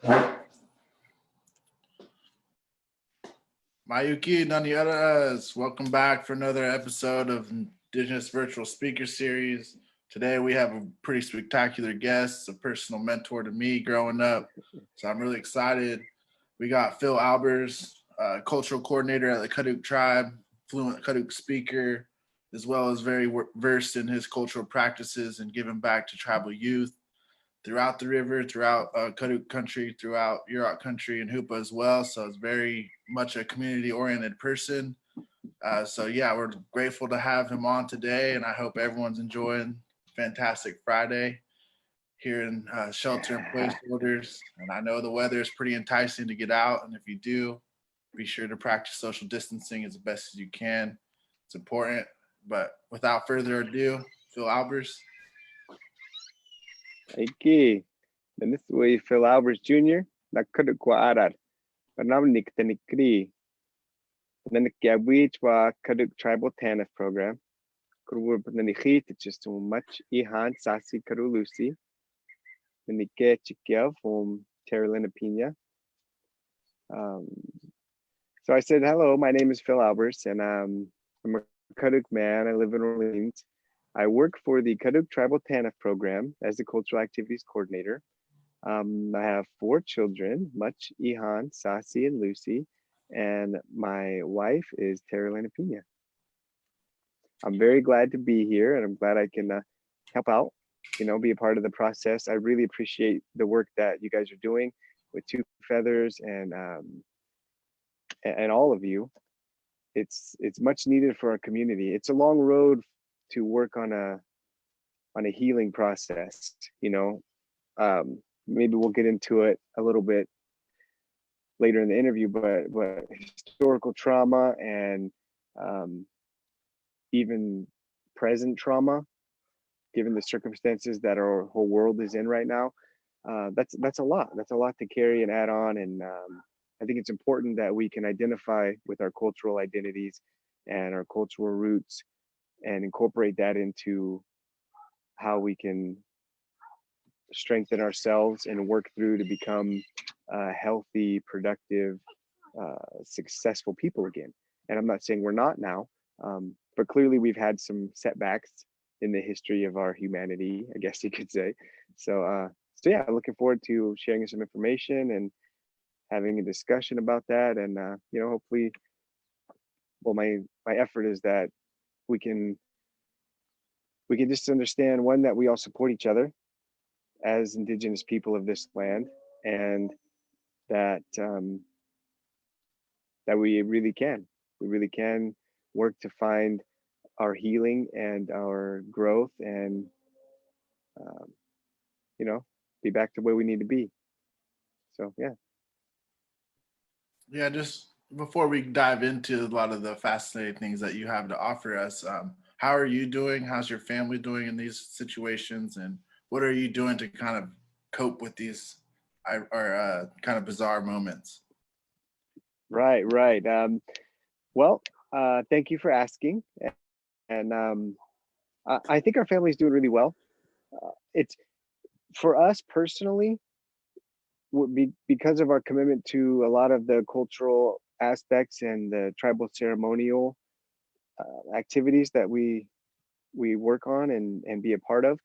Mayuki Nanyaras, welcome back for another episode of Indigenous Virtual Speaker Series. Today we have a pretty spectacular guest, a personal mentor to me growing up. So I'm really excited. We got Phil Albers, cultural coordinator at the Kaduk tribe, fluent Kaduk speaker, as well as very versed in his cultural practices and giving back to tribal youth throughout the river, throughout Kaduk country, throughout Yurok country, and Hoopa as well. So it's very much a community-oriented person. So yeah, we're grateful to have him on today, and I hope everyone's enjoying fantastic Friday here in shelter in place orders. And I know the weather is pretty enticing to get out, and if you do, be sure to practice social distancing as best as you can. It's important. But without further ado, Phil Albers. Aiki, dan way Phil Albers Jr. Nakaduk kwa arar. Panamnik tanikri. Then Gabwich wa Kaduk Tribal TANF program. Kurwur Nanikhit, just too much Ihan Sasi Karulusi. Nanike Chikia from Terralina Pina. So I said, hello, my name is Phil Albers, and I'm a Kaduk man. I live in Orleans. I work for the Kaduk Tribal TANF program as the Cultural Activities Coordinator. I have 4 children, Much, Ihan, Sasi, and Lucy, and my wife is Terralina Pina. I'm very glad to be here, and I'm glad I can help out, be a part of the process. I really appreciate the work that you guys are doing with Two Feathers and all of you. It's much needed for our community. It's a long road to work on a healing process. Maybe we'll get into it a little bit later in the interview, but historical trauma and even present trauma, given the circumstances that our whole world is in right now, that's a lot. That's a lot to carry and add on. And I think it's important that we can identify with our cultural identities and our cultural roots and incorporate that into how we can strengthen ourselves and work through to become healthy, productive, successful people again. And I'm not saying we're not now, but clearly we've had some setbacks in the history of our humanity, I guess you could say. So yeah, looking forward to sharing some information and having a discussion about that. And hopefully, well, my effort is that we can just understand, one, that we all support each other as Indigenous people of this land, and that we really can work to find our healing and our growth, and be back to where we need to be. So yeah, just before we dive into a lot of the fascinating things that you have to offer us, how are you doing? How's your family doing in these situations? And what are you doing to kind of cope with these kind of bizarre moments? Right. Well, thank you for asking. And I think our family's doing really well. It's, for us personally, because of our commitment to a lot of the cultural aspects and the tribal ceremonial activities that we work on and be a part of,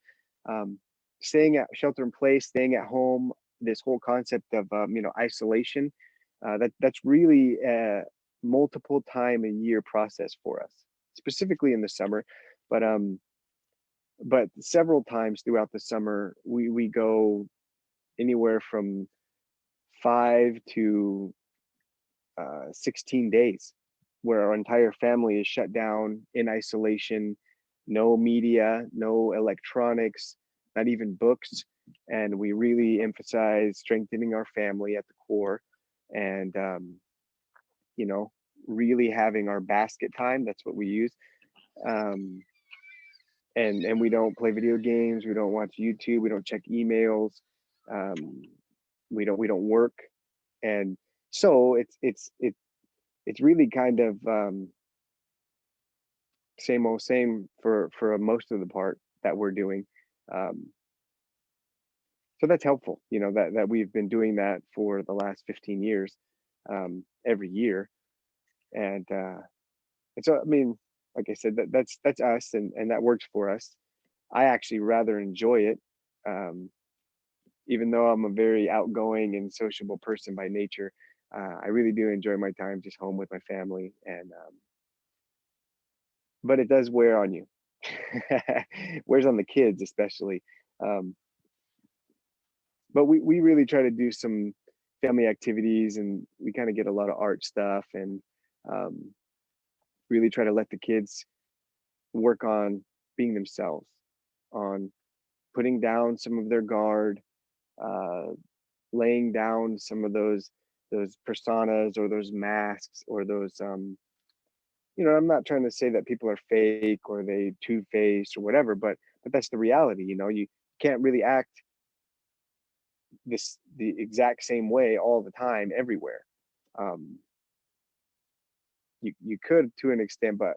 staying at shelter in place, staying at home, this whole concept of isolation, that's really a multiple time a year process for us, specifically in the summer, but several times throughout the summer we go anywhere from 5 to 16 days where our entire family is shut down in isolation, no media, no electronics, not even books. And we really emphasize strengthening our family at the core, and really having our basket time. That's what we use. And we don't play video games, we don't watch YouTube, we don't check emails, we don't work. And so it's really kind of same for most of the part that we're doing. So that's helpful, that we've been doing that for the last 15 years, every year. And uh and so, I mean, like I said, that's us, and that works for us. I actually rather enjoy it, um, even though I'm a very outgoing and sociable person by nature. I really do enjoy my time just home with my family, and but it does wear on you. Wears on the kids especially. Um, but we really try to do some family activities, and we kind of get a lot of art stuff, and um, really try to let the kids work on being themselves, on putting down some of their guard, uh, laying down some of those personas or those masks or those I'm not trying to say that people are fake or they two-faced or whatever, but that's the reality. You can't really act the exact same way all the time everywhere. um you could to an extent, but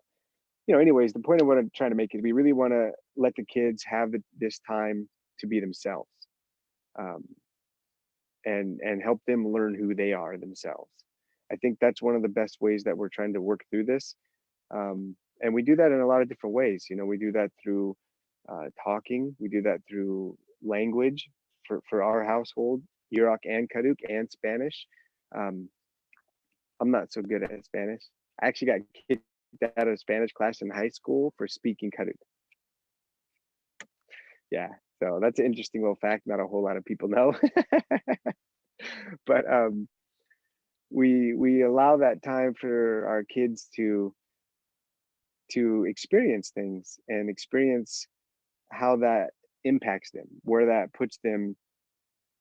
anyways, the point of what I'm trying to make is we really want to let the kids have this time to be themselves, um and help them learn who they are themselves. I think that's one of the best ways that we're trying to work through this. And we do that in a lot of different ways. We do that through talking. We do that through language for our household, Yurok and Karuk and Spanish. Um, I'm not so good at Spanish. I actually got kicked out of Spanish class in high school for speaking Karuk. Yeah, so that's an interesting little fact. Not a whole lot of people know, but we allow that time for our kids to experience things and experience how that impacts them, where that puts them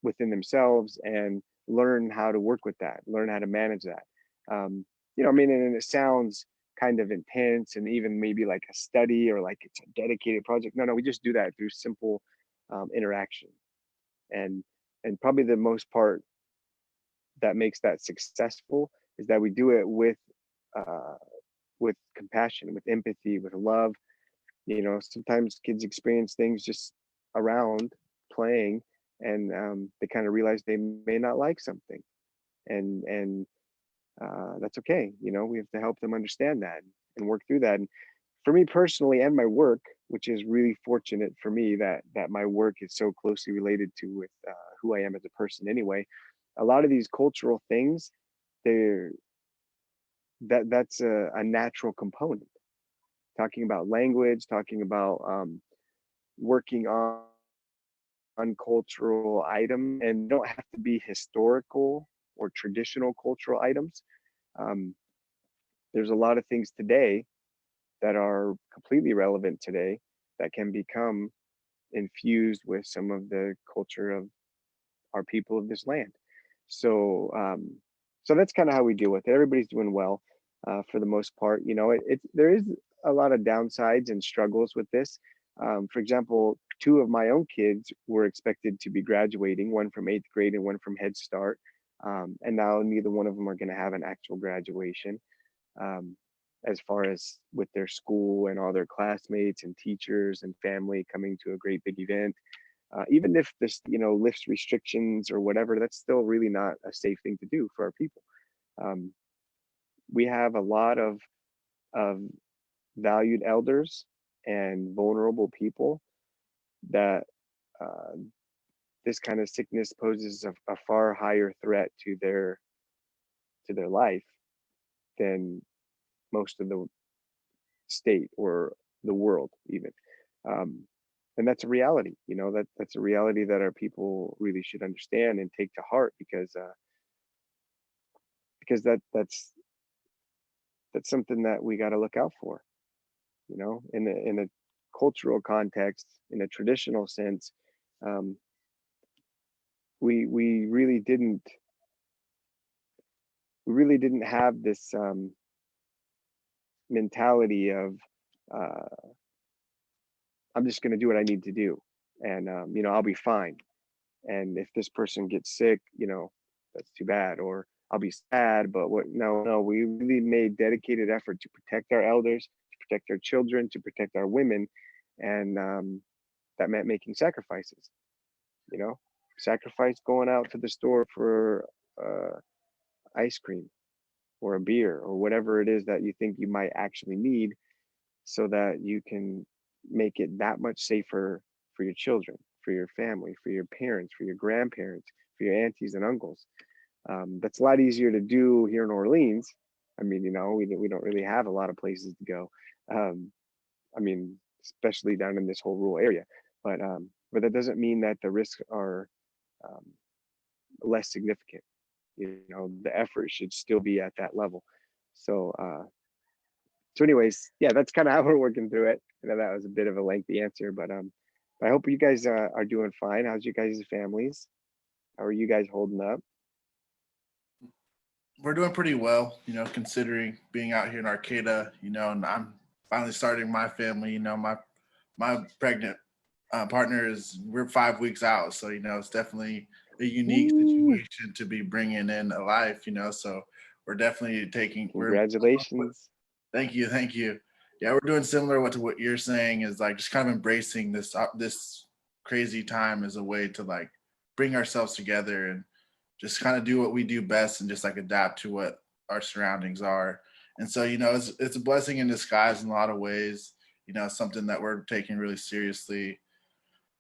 within themselves, and learn how to work with that, learn how to manage that. I mean, and it sounds kind of intense and even maybe like a study or like it's a dedicated project. No, we just do that through simple interaction. And probably the most part that makes that successful is that we do it uh, with compassion, with empathy, with love. Sometimes kids experience things just around playing, and they kind of realize they may not like something, and that's okay. We have to help them understand that and work through that. And for me personally, and my work, which is really fortunate for me that my work is so closely related to with who I am as a person. Anyway, a lot of these cultural things, they're that's a natural component. Talking about language, talking about working on cultural items, and don't have to be historical or traditional cultural items. Um, there's a lot of things today that are completely relevant today that can become infused with some of the culture of our people of this land. So, so that's kind of how we deal with it. Everybody's doing well for the most part. There is a lot of downsides and struggles with this. For example, two of my own kids were expected to be graduating, one from 8th grade and one from Head Start. And now neither one of them are going to have an actual graduation. Um, as far as with their school and all their classmates and teachers and family coming to a great big event, even if this lifts restrictions or whatever, that's still really not a safe thing to do for our people. um, we have a lot of valued elders and vulnerable people that uh, this kind of sickness poses a far higher threat to their life than most of the state or the world even. um, and that's a reality. That's a reality that our people really should understand and take to heart, because that's something that we got to look out for. In a cultural context, in a traditional sense, um, we really didn't have this mentality of uh, I'm just going to do what I need to do, and I'll be fine. And if this person gets sick, that's too bad, or I'll be sad. But what? No, no, we really made dedicated effort to protect our elders, to protect our children, to protect our women, and that meant making sacrifices. You know, sacrifice going out to the store for ice cream or a beer or whatever it is that you think you might actually need, so that you can make it that much safer for your children, for your family, for your parents, for your grandparents, for your aunties and uncles. That's a lot easier to do here in Orleans. I mean, we don't really have a lot of places to go. Um, I mean, especially down in this whole rural area. But that doesn't mean that the risks are um, less significant. The effort should still be at that level. So, anyways, yeah, that's kind of how we're working through it. I know that was a bit of a lengthy answer, but I hope you guys are doing fine. How's you guys' families? How are you guys holding up? We're doing pretty well, considering being out here in Arcata, and I'm finally starting my family. My pregnant partner we're 5 weeks out, so it's definitely a unique Woo! situation to be bringing in a life. So we're definitely we're Congratulations. thank you. Yeah, we're doing similar to what you're saying, is like just kind of embracing this crazy time as a way to like bring ourselves together and just kind of do what we do best and just like adapt to what our surroundings are. And so, it's a blessing in disguise in a lot of ways, something that we're taking really seriously.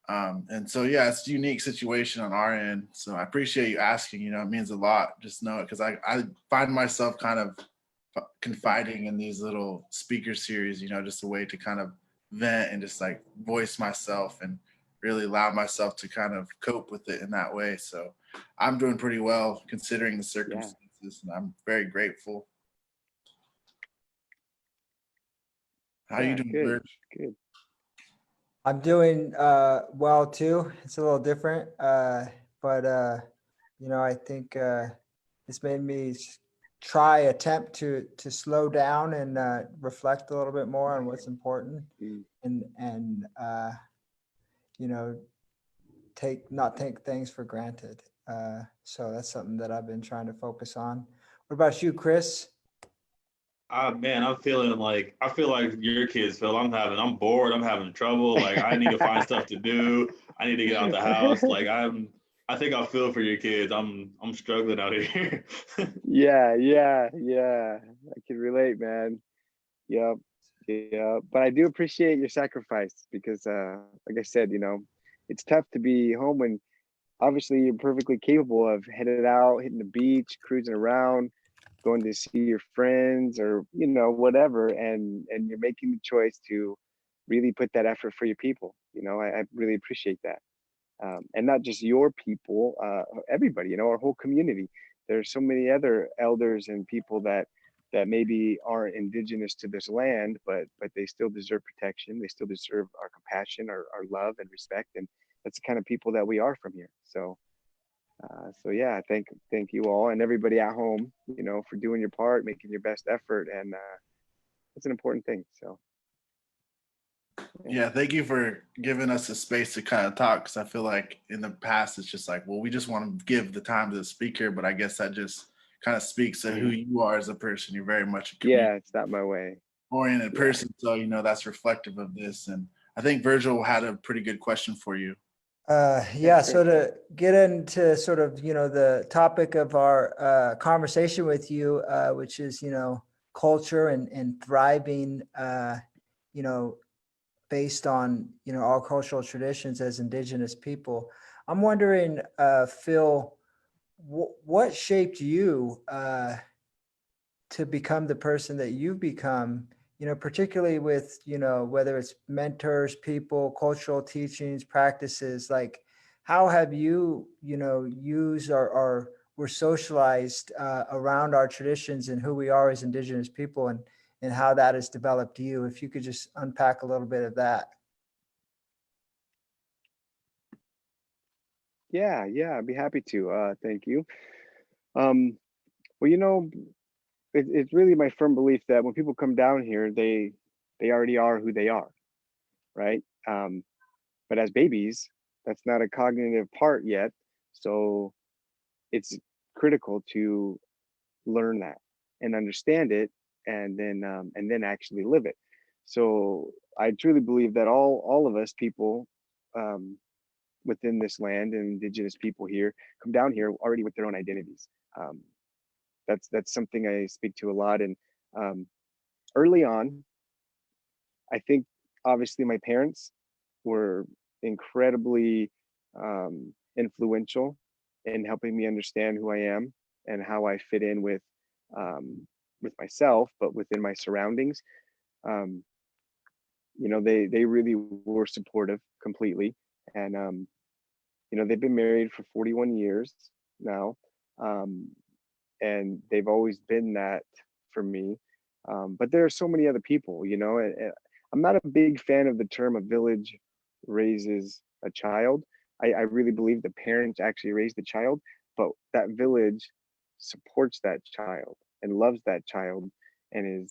And so, yeah, it's a unique situation on our end. So I appreciate you asking, it means a lot. Just know it, because I find myself kind of confiding in these little speaker series, just a way to kind of vent and just like voice myself and really allow myself to kind of cope with it in that way. So I'm doing pretty well considering the Yeah, circumstances, and I'm very grateful. How you yeah, doing, good, Bird? good. I'm doing well too. It's a little different, but I think it's made me attempt to slow down and reflect a little bit more on what's important, Mm. and you know, not take things for granted. So that's something that I've been trying to focus on. What about you, Chris? Man, I feel like your kids feel. I'm bored. I'm having trouble. Like I need to find stuff to do. I need to get out the house. I think I feel for your kids. I'm struggling out here. Yeah, yeah, yeah. I can relate, man. Yep, yeah. But I do appreciate your sacrifice because, like I said, it's tough to be home when obviously you're perfectly capable of headed out, hitting the beach, cruising around, going to see your friends or whatever, and you're making the choice to really put that effort for your people. I really appreciate that. And not just your people, everybody, our whole community. There's so many other elders and people that maybe aren't indigenous to this land, but they still deserve protection. They still deserve our compassion, our love and respect, and that's the kind of people that we are from here. So yeah, thank you all and everybody at home, for doing your part, making your best effort, and it's an important thing. So Yeah, thank you for giving us a space to kind of talk, because I feel like in the past it's just like, well, we just want to give the time to the speaker, but I guess that just kind of speaks to who mm, you are as a person. You're very much a community yeah, it's not my way. oriented Yeah. person, so that's reflective of this. And I think Virgil had a pretty good question for you. Yeah, Sure. so to get into sort of, the topic of our conversation with you, which is, culture and thriving, you know, based on, our cultural traditions as Indigenous people. I'm wondering, Phil, what shaped you to become the person that you've become, particularly with, whether it's mentors, people, cultural teachings, practices, like how have you, used or were socialized around our traditions and who we are as Indigenous people, and how that has developed you? If you could just unpack a little bit of that. Yeah, I'd be happy to. Thank you. Um, well, it's really my firm belief that when people come down here, they already are who they are, right? But as babies, that's not a cognitive part yet, so it's critical to learn that and understand it, and then actually live it. So I truly believe that all of us people, um, within this land and indigenous people here come down here already with their own identities. That's something I speak to a lot. And early on, I think obviously my parents were incredibly influential in helping me understand who I am and how I fit in with myself, but within my surroundings. Um, they really were supportive completely, and they've been married for 41 years now, um, and they've always been that for me. But there are so many other people, and I'm not a big fan of the term "a village raises a child." I really believe the parents actually raise the child, but that village supports that child and loves that child and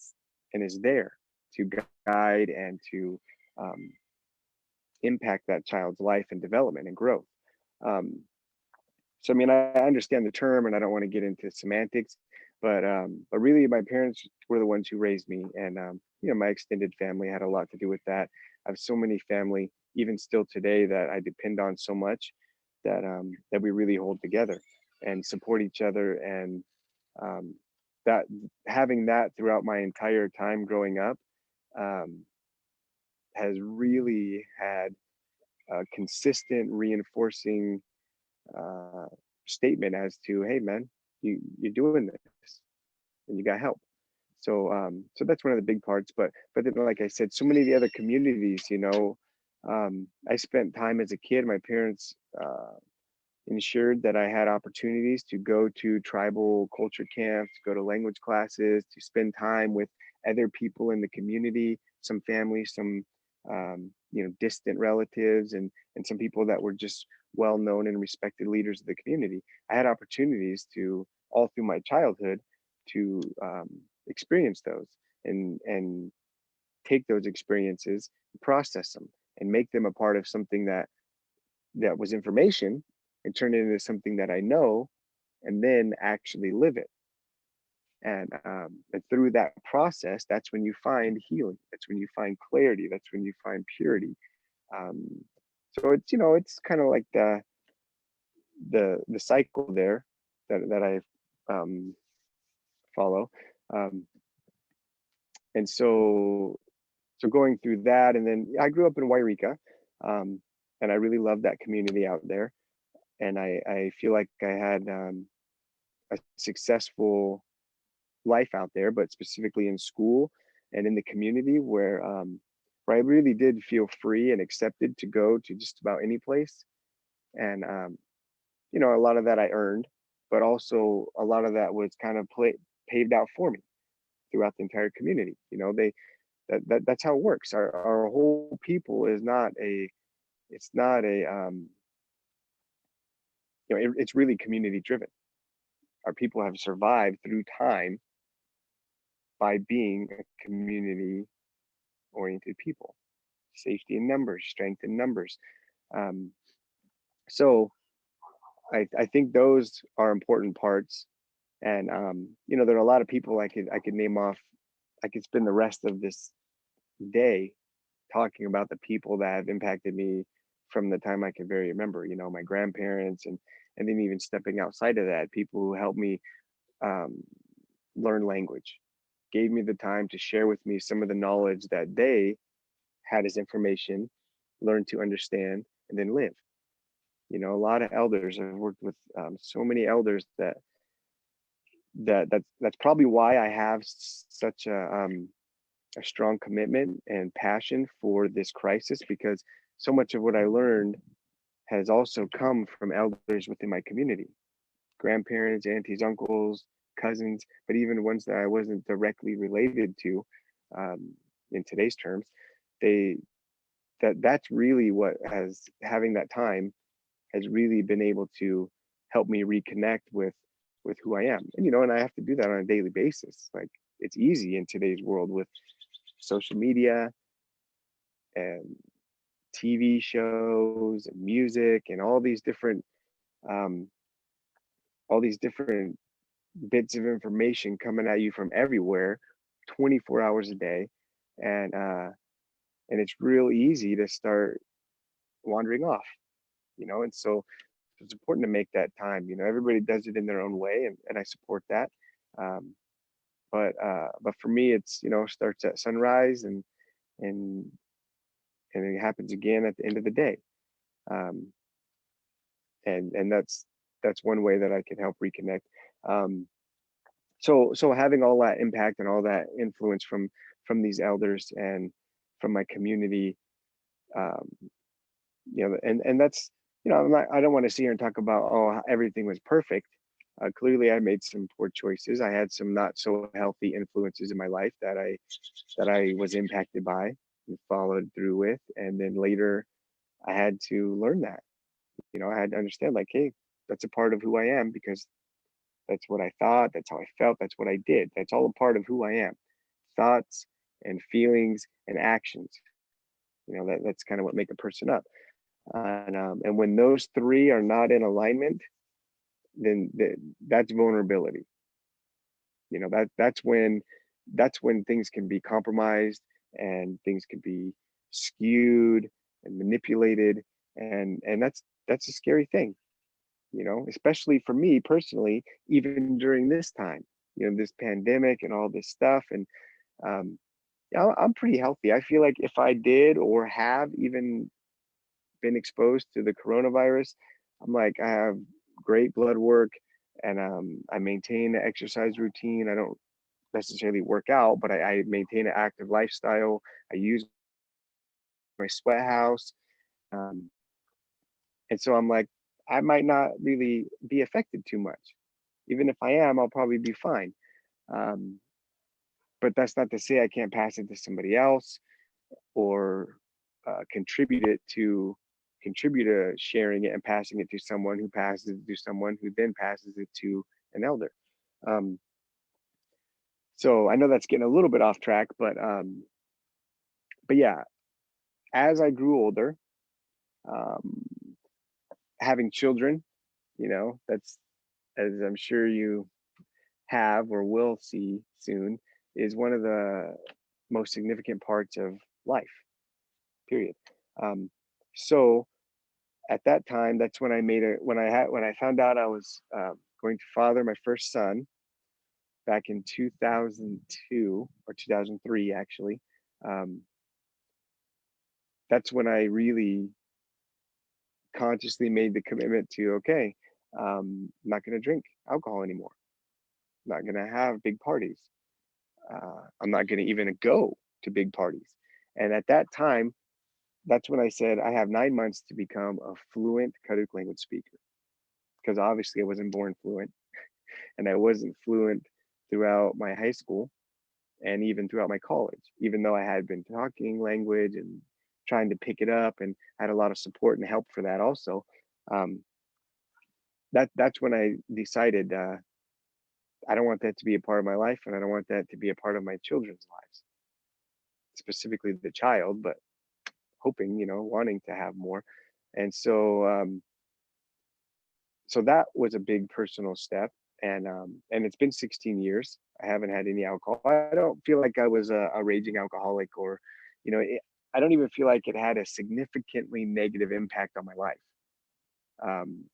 is there to guide and to um, impact that child's life and development and growth. Um, so I mean, I understand the term, and I don't want to get into semantics, but really, my parents were the ones who raised me, and my extended family had a lot to do with that. I have so many family, even still today, that I depend on so much that we really hold together and support each other, and um, that having that throughout my entire time growing up um, has really had a consistent reinforcing uh, statement as to, hey man, you're doing this and you got help. So that's one of the big parts. But then, like I said, so many of the other communities, I spent time as a kid. My parents ensured that I had opportunities to go to tribal culture camps, go to language classes, to spend time with other people in the community, some families, some distant relatives, and some people that were just well known and respected leaders of the community. I had opportunities to all through my childhood to experience those and take those experiences, process them, and make them a part of something that was information and turn it into something that I know and then actually live it. And through that process, that's when you find healing. That's when you find clarity. That's when you find purity. Um, so it's kind of like the cycle there that I follow. Um, and so going through that, and then I grew up in Wairika, um, and I really love that community out there. And I feel like I had a successful life out there, but specifically in school and in the community where I really did feel free and accepted to go to just about any place. And a lot of that I earned, but also a lot of that was kind of paved out for me throughout the entire community. That's how it works. Our whole people is not a it's not a it's really community driven. Our people have survived through time by being a community oriented people. Safety in numbers, strength in numbers. Um, so I think those are important parts. And there are a lot of people I could name off. I could spend the rest of this day talking about the people that have impacted me from the time I can very remember. My grandparents, and then even stepping outside of that, people who helped me um, learn language, gave me the time to share with me some of the knowledge that they had as information, learn to understand, and then live. A lot of elders. I've worked with so many elders that's probably why I have such a strong commitment and passion for this crisis, because so much of what I learned has also come from elders within my community, grandparents, aunties, uncles, cousins, but even ones that I wasn't directly related to in today's terms. They that's really what has having that time has really been able to help me reconnect with who I am. And I have to do that on a daily basis. Like, it's easy in today's world with social media and TV shows and music and um, all these different bits of information coming at you from everywhere, 24 hours a day, and it's real easy to start wandering off. And so it's important to make that time. Everybody does it in their own way, and I support that. Um, but for me, it's starts at sunrise, and it happens again at the end of the day. Um, and that's one way that I can help reconnect. Um, so having all that impact and all that influence from these elders and from my community, um, and that's I don't want to sit here and talk about, oh, everything was perfect. Clearly I made some poor choices. I had some not so healthy influences in my life that I was impacted by and followed through with, and then later I had to learn that. I had to understand, like, hey, that's a part of who I am, because that's what I thought, that's how I felt, that's what I did. That's all a part of who I am. Thoughts and feelings and actions. That's kind of what make a person up. And when those three are not in alignment, then that's vulnerability. That's when things can be compromised, and things can be skewed and manipulated, and that's a scary thing. Especially for me personally, even during this time, this pandemic and all this stuff. And um, yeah, I'm pretty healthy. I feel like if I did or have even been exposed to the coronavirus, I'm like, I have great blood work, and I maintain an exercise routine. I don't necessarily work out, but I maintain an active lifestyle. I use my sweat house. Um, and so I'm like, I might not really be affected too much. Even if I am, I'll probably be fine. Um, but that's not to say I can't pass it to somebody else, or contribute to sharing it and passing it to someone who passes it to someone who then passes it to an elder. Um, so I know that's getting a little bit off track, but yeah, as I grew older, um, having children, that's, as I'm sure you have or will see soon, is one of the most significant parts of life, period. So at that time, that's when I found out I was going to father my first son back in 2002 or 2003, actually. Um, that's when I really consciously made the commitment to, okay, I'm not going to drink alcohol anymore. I'm not going to have big parties. I'm not going to even go to big parties. And at that time, that's when I said I have 9 months to become a fluent Karuk language speaker, because obviously I wasn't born fluent, and I wasn't fluent throughout my high school and even throughout my college, even though I had been talking language and trying to pick it up, and had a lot of support and help for that also. Um, that's when I decided, I don't want that to be a part of my life, and I don't want that to be a part of my children's lives, specifically the child, but hoping, wanting to have more. And so that was a big personal step. And it's been 16 years. I haven't had any alcohol. I don't feel like I was a raging alcoholic, or I don't even feel like it had a significantly negative impact on my life. um,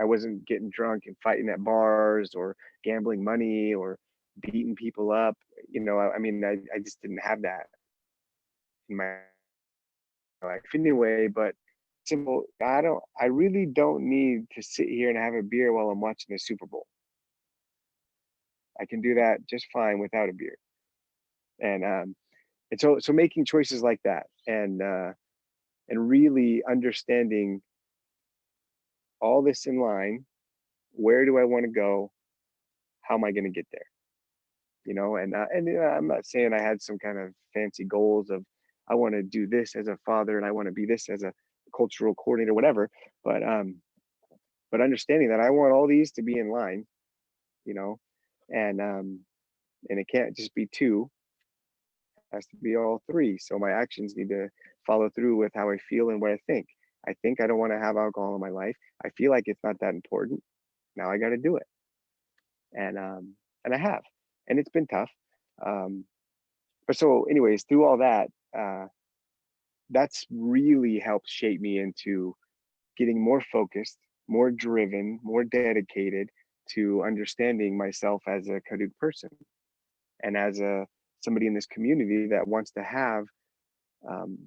I wasn't getting drunk and fighting at bars, or gambling money, or beating people up. I mean, I just didn't have that in my life anyway. But simple, I really don't need to sit here and have a beer while I'm watching the Super Bowl. I can do that just fine without a beer. And so making choices like that, and really understanding all this in line. Where do I want to go? How am I going to get there? And I'm not saying I had some kind of fancy goals of, I want to do this as a father, and I want to be this as a cultural coordinator, whatever. But understanding that I want all these to be in line, you know, and it can't just be two, it has to be all three. So my actions need to follow through with how I feel and what I think. I think I don't want to have alcohol in my life. I feel like it's not that important. Now I got to do it. And I have, and it's been tough. Um, but so anyways, through all that, that's really helped shape me into getting more focused, more driven, more dedicated to understanding myself as a Kaduk person and as somebody in this community that wants to have um,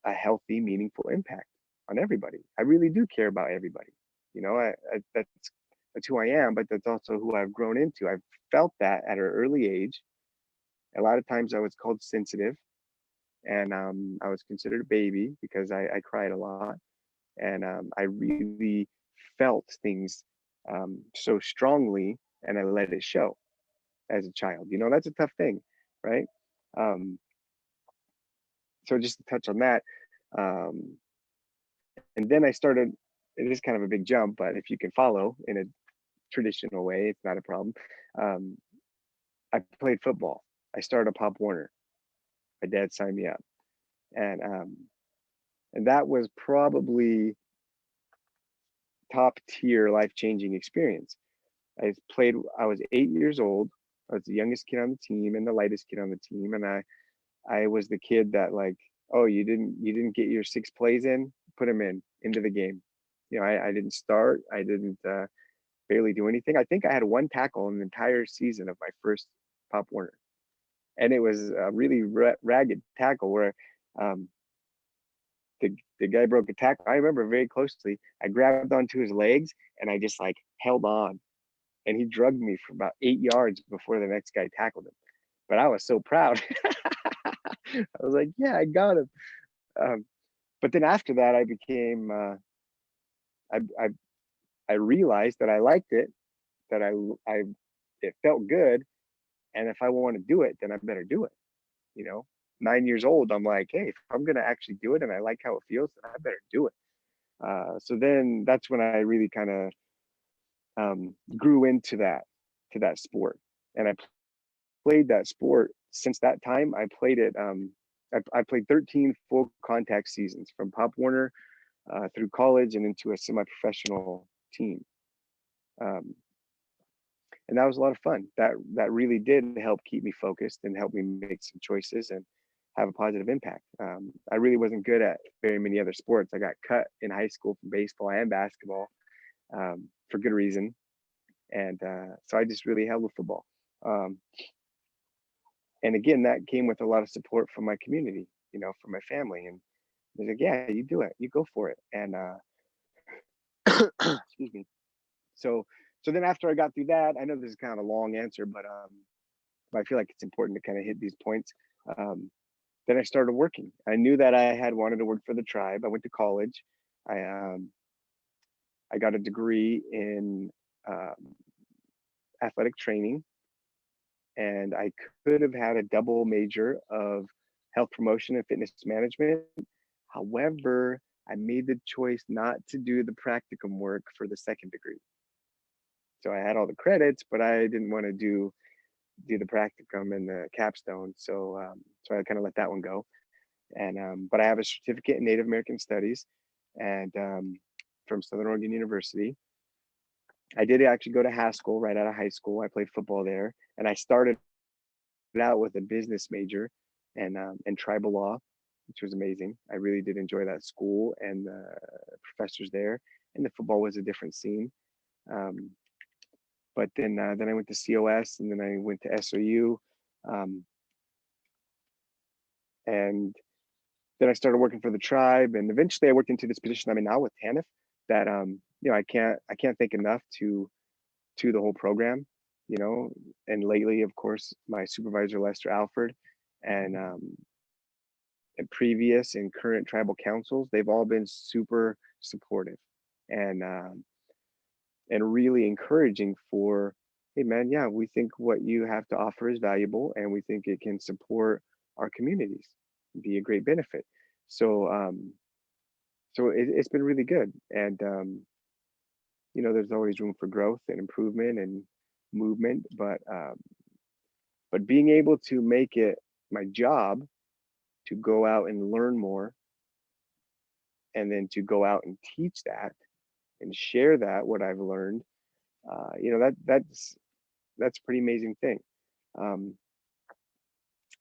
a healthy, meaningful impact on everybody. I really do care about everybody. You know, that's who I am, but that's also who I've grown into. I've felt that at an early age. A lot of times I was called sensitive, and I was considered a baby because I cried a lot, and I really felt things so strongly, and I let it show as a child. You know, that's a tough thing, right? Um, so just to touch on that, um, and then I started. It is kind of a big jump, but if you can follow in a traditional way, it's not a problem. Um, I played football. I started at Pop Warner. My dad signed me up, and and that was probably top tier life changing experience. I played. I was 8 years old. I was the youngest kid on the team and the lightest kid on the team, and I was the kid that, like, oh, you didn't get your 6 plays in, put them in into the game. You know, I didn't start. I didn't barely do anything. I think I had one tackle in the entire season of my first Pop Warner, and it was a really ragged tackle where um, the guy broke a tackle. I remember very closely. I grabbed onto his legs and I just like held on, and he drugged me for about 8 yards before the next guy tackled him. But I was so proud. I was like, yeah, I got him. But then after that, I became, I realized that I liked it, that it felt good. And if I want to do it, then I better do it. You know, 9 years old, I'm like, hey, if I'm going to actually do it and I like how it feels, then I better do it. So then that's when I really kind of grew into that sport. And I played that sport since that time. I played it. I played 13 full contact seasons from Pop Warner through college and into a semi-professional team. And that was a lot of fun. That really did help keep me focused and help me make some choices and have a positive impact. I really wasn't good at very many other sports. I got cut in high school for baseball and basketball for good reason. And so I just really held with football. And again, that came with a lot of support from my community, you know, from my family. And they're like, yeah, you do it, you go for it. And excuse me. So then after I got through that, I know this is kind of a long answer, but I feel like it's important to kind of hit these points. Then I started working. I knew that I had wanted to work for the tribe. I went to college. I got a degree in athletic training, and I could have had a double major of health promotion and fitness management. However, I made the choice not to do the practicum work for the second degree. So I had all the credits, but I didn't want to do the practicum and the capstone. So I kind of let that one go. And but I have a certificate in Native American Studies, and from Southern Oregon University. I did actually go to Haskell right out of high school. I played football there, and I started out with a business major and tribal law, which was amazing. I really did enjoy that school and the professors there, and the football was a different scene. Um, but then I went to COS, and then I went to SOU, and then I started working for the tribe, and eventually I worked into this position I'm in now with TANF. That you know, I can't thank enough to the whole program, you know. And lately, of course, my supervisor Lester Alford, and previous and current tribal councils, they've all been super supportive and really encouraging for, hey man, yeah, we think what you have to offer is valuable, and we think it can support our communities, be a great benefit. So it's been really good. And you know, there's always room for growth and improvement and movement, but being able to make it my job to go out and learn more, and then to go out and teach that and share that what I've learned, you know, that's a pretty amazing thing. Um,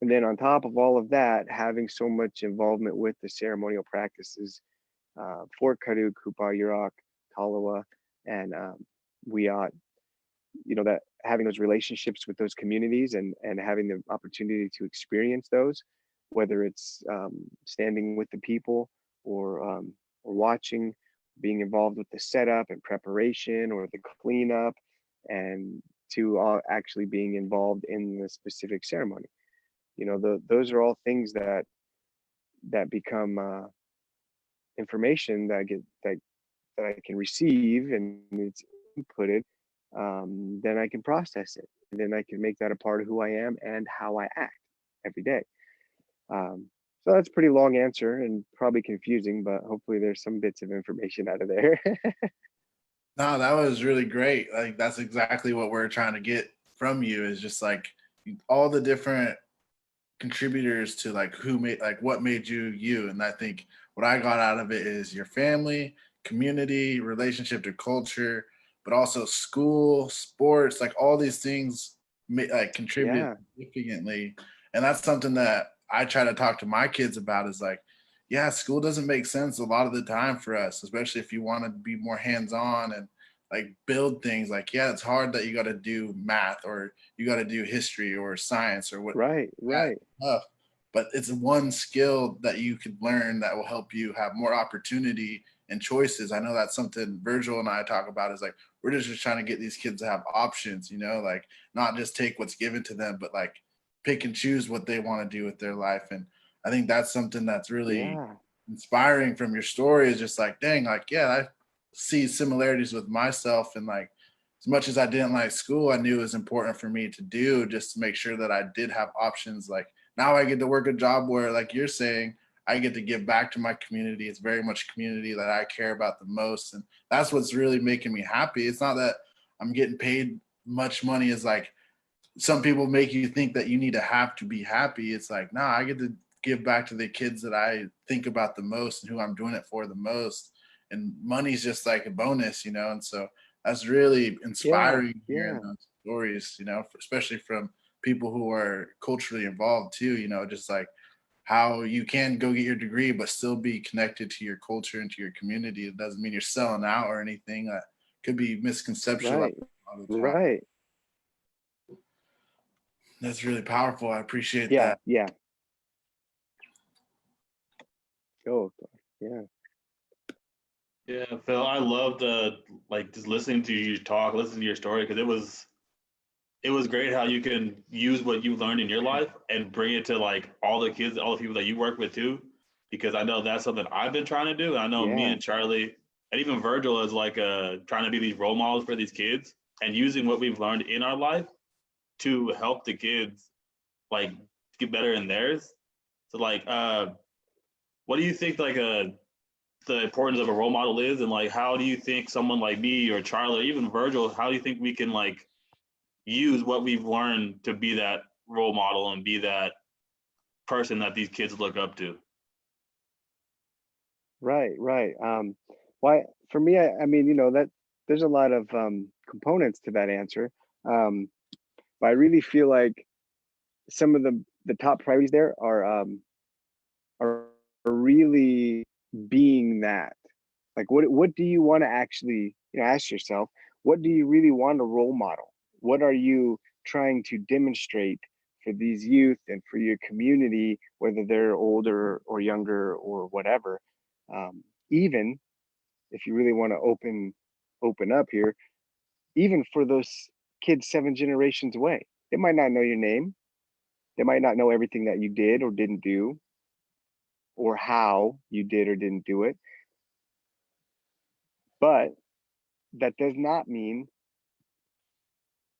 and then on top of all of that, having so much involvement with the ceremonial practices for Karuk, Kupa, Yurok, Talawa, and Wiyot. That having those relationships with those communities and having the opportunity to experience those, whether it's standing with the people or watching, being involved with the setup and preparation or the cleanup, and to actually being involved in the specific ceremony. Those are all things that become information that I can receive, and it's inputted. Then I can process it, and then I can make that a part of who I am and how I act every day. So that's a pretty long answer and probably confusing, but hopefully there's some bits of information out of there. No, that was really great. Like that's exactly what we're trying to get from you is just like all the different contributors to like who made like what made you you. And I think what I got out of it is your family, community, relationship to culture, but also school, sports, like all these things like contribute Yeah, significantly. And that's something that I try to talk to my kids about is like, yeah, school doesn't make sense a lot of the time for us, especially if you want to be more hands-on and like build things. Like, yeah, it's hard that you got to do math or you got to do history or science or what right, that right. tough. But it's one skill that you could learn that will help you have more opportunity and choices. I know that's something Virgil and I talk about is like we're just trying to get these kids to have options, like not just take what's given to them, but like pick and choose what they want to do with their life. And I think that's something that's really Yeah, inspiring from your story is just like, dang, like, yeah, I see similarities with myself. And like, as much as I didn't like school, I knew it was important for me to do just to make sure that I did have options. Like now I get to work a job where, like you're saying, I get to give back to my community. It's very much community that I care about the most. And that's what's really making me happy. It's not that I'm getting paid much money as like some people make you think that you need to have to be happy. It's like, nah, I get to give back to the kids that I think about the most and who I'm doing it for the most. And money's just like a bonus, And so that's really yeah, inspiring hearing yeah, those stories, especially from people who are culturally involved too, just like how you can go get your degree, but still be connected to your culture and to your community. It doesn't mean you're selling out or anything. That could be misconceptual right, all the time. right. That's really powerful. I appreciate Yeah, that. yeah. Oh, yeah, Yeah, Phil, I loved like just listening to you talk, listening to your story because it was great how you can use what you learned in your life and bring it to like all the kids, all the people that you work with too. Because I know that's something I've been trying to do. I know me yeah, and Charlie and even Virgil is like trying to be these role models for these kids and using what we've learned in our life to help the kids like get better in theirs. So like what do you think like the importance of a role model is, and like how do you think someone like me or Charlie or even Virgil, how do you think we can like use what we've learned to be that role model and be that person that these kids look up to? right, right. Why for me, I mean, that there's a lot of components to that answer. Um, but I really feel like some of the top priorities there are really being that. Like, what do you want to actually, ask yourself? What do you really want to role model? What are you trying to demonstrate for these youth and for your community, whether they're older or younger or whatever? Even if you really want to open up here, even for those kids 7 generations away, they might not know your name. They might not know everything that you did or didn't do, or how you did or didn't do it. But that does not mean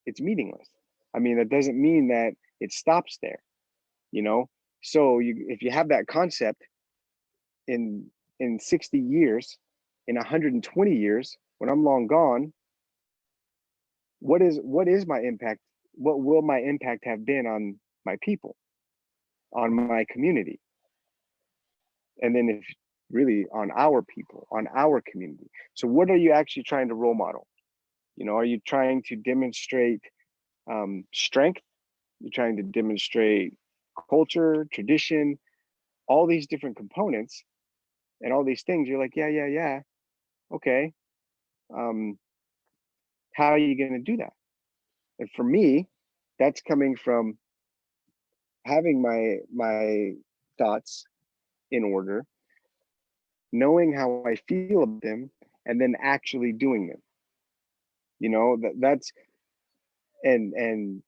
it's meaningless. I mean, that doesn't mean that it stops there, you know? So if you have that concept in 60 years, in 120 years, when I'm long gone, what is my impact? What will my impact have been on my people, on my community? And then if really on our people, on our community. So what are you actually trying to role model? Are you trying to demonstrate strength? You're trying to demonstrate culture, tradition, all these different components. and all these things. You're like, yeah, okay. Um, how are you going to do that? And for me, that's coming from having my thoughts in order, knowing how I feel about them, and then actually doing them. That's and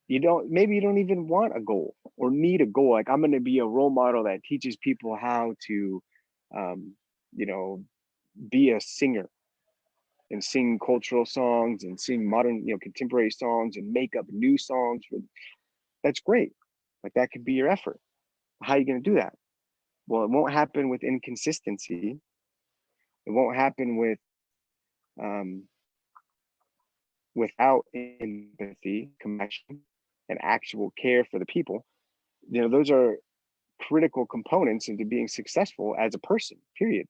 maybe you don't even want a goal or need a goal. Like, I'm going to be a role model that teaches people how to, um, you know, be a singer and sing cultural songs and sing modern, contemporary songs and make up new songs. That's great. Like, that could be your effort. How are you going to do that? Well, it won't happen with inconsistency. It won't happen um, without empathy, compassion, and actual care for the people. Those are critical components into being successful as a person, period.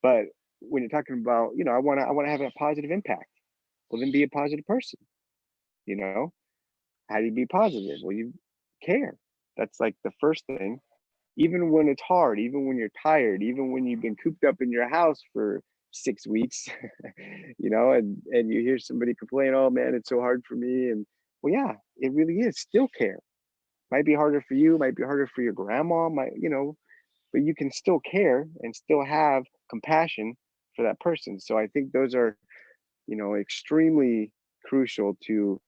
But when you're talking about, I want to have a positive impact. Well, then be a positive person. you know how do you be positive? Well, you care. That's like the first thing. Even when it's hard, even when you're tired, even when you've been cooped up in your house for 6 weeks, and you hear somebody complain, oh man, it's so hard for me. And well, yeah, it really is. Still care. Might be harder for you, might be harder for your grandma, but you can still care and still have compassion for that person. So I think those are, extremely crucial to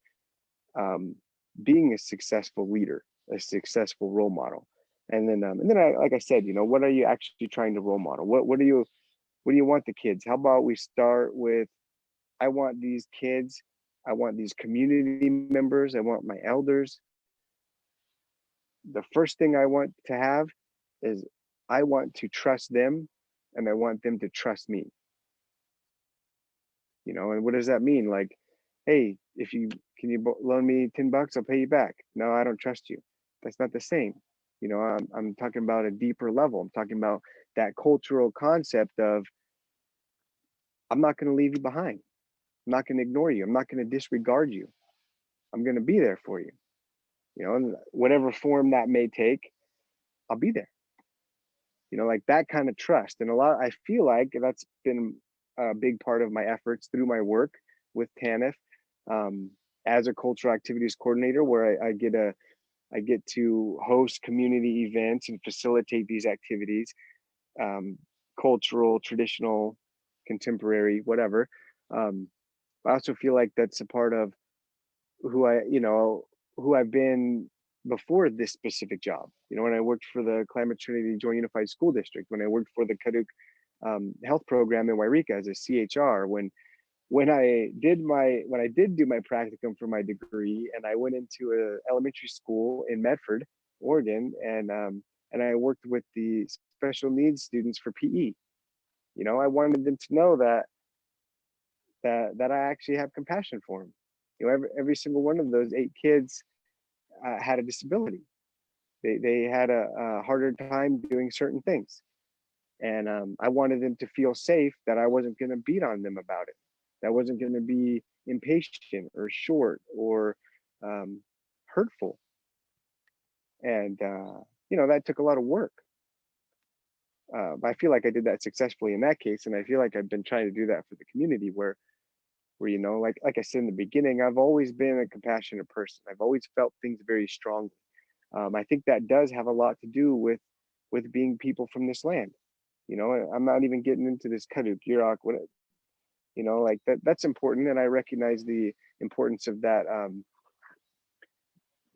um, being a successful leader, a successful role model. And then I, like I said, what are you actually trying to role model? What do you want the kids? How about we start with, I want these kids, I want these community members, I want my elders. The first thing I want to have is, I want to trust them, and I want them to trust me. And what does that mean? Like, hey, if you can you loan me $10, I'll pay you back. No, I don't trust you. That's not the same. I'm talking about a deeper level. I'm talking about that cultural concept of, I'm not going to leave you behind. I'm not going to ignore you. I'm not going to disregard you. I'm going to be there for you. And whatever form that may take, I'll be there. Like that kind of trust. And I feel like that's been a big part of my efforts through my work with TANF, as a cultural activities coordinator, where I get to host community events and facilitate these activities, cultural, traditional, contemporary, whatever. I also feel like that's a part of who I've been before this specific job. When I worked for the Climate Trinity Joint Unified School District, when I worked for the Kaduk health program in Wairika as a CHR, when I did do my practicum for my degree, and I went into an elementary school in Medford, Oregon, and I worked with the special needs students for PE. I wanted them to know that I actually have compassion for them. Every single one of those 8 kids had a disability. They had a harder time doing certain things, and I wanted them to feel safe, that I wasn't going to beat on them about it. That wasn't going to be impatient or short or hurtful. And that took a lot of work. I feel like I did that successfully in that case, and I feel like I've been trying to do that for the community, where like I said in the beginning, I've always been a compassionate person. I've always felt things very strongly. I think that does have a lot to do with being people from this land. I'm not even getting into this Kaduk, Yurok, like that's important, and I recognize the importance of that,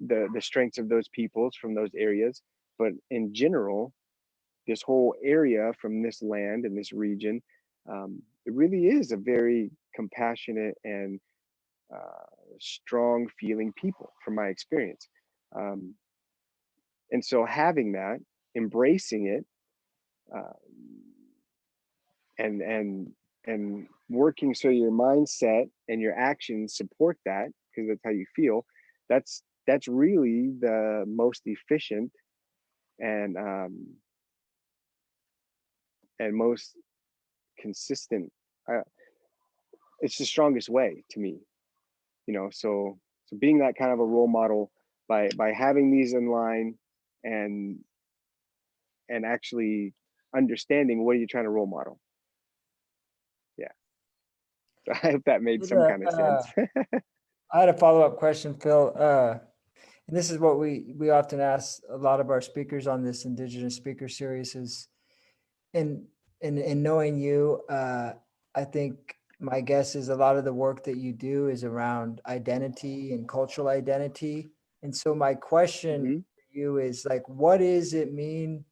the strengths of those peoples from those areas. But in general, this whole area from this land and this region, it really is a very compassionate and strong feeling people from my experience. Um, and so having that, embracing it, uh, and working so your mindset and your actions support that, because that's how you feel. That's really the most efficient and most consistent. Uh, it's the strongest way to me. So being that kind of a role model, by having these in line, and actually understanding what are you trying to role model. Yeah. So I hope that made With some kind of sense. I had a follow-up question, Phil. And this is what we often ask a lot of our speakers on this Indigenous Speaker Series is, in knowing you, I think my guess is a lot of the work that you do is around identity and cultural identity. And so my question Mhm. for you is like, what does it mean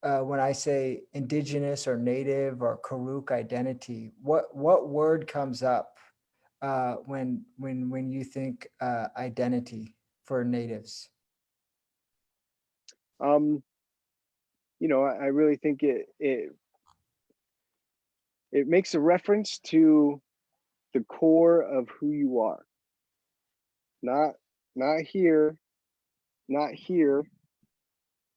when I say Indigenous or Native or Karuk identity? What word comes up when you think identity for Natives? I really think it makes a reference to the core of who you are. Not here, not here,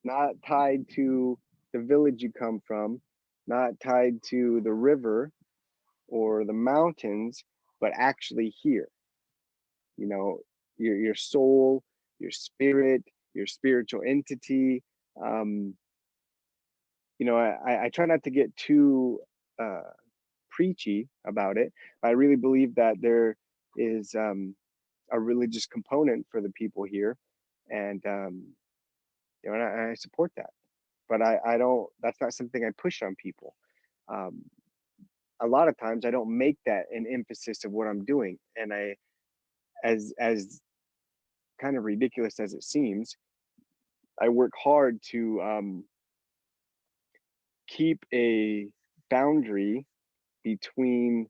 not tied to the village you come from, not tied to the river or the mountains, but actually here. Your soul, your spirit, your spiritual entity. Um, I try not to get too preachy about it. I really believe that there is a religious component for the people here, and and I support that. But I don't. That's not something I push on people. Um, a lot of times, I don't make that an emphasis of what I'm doing, and as kind of ridiculous as it seems, I work hard to keep a boundary between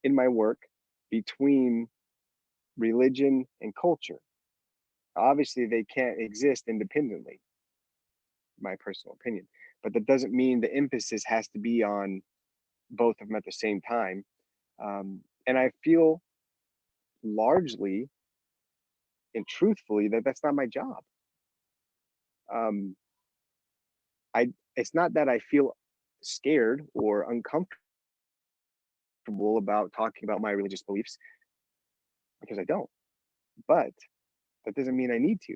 in my work between religion and culture. Obviously, they can't exist independently, my personal opinion. But that doesn't mean the emphasis has to be on both of them at the same time. And I feel largely and truthfully that that's not my job. Um, I it's not that I feel scared or uncomfortable about talking about my religious beliefs because I don't. But that doesn't mean I need to.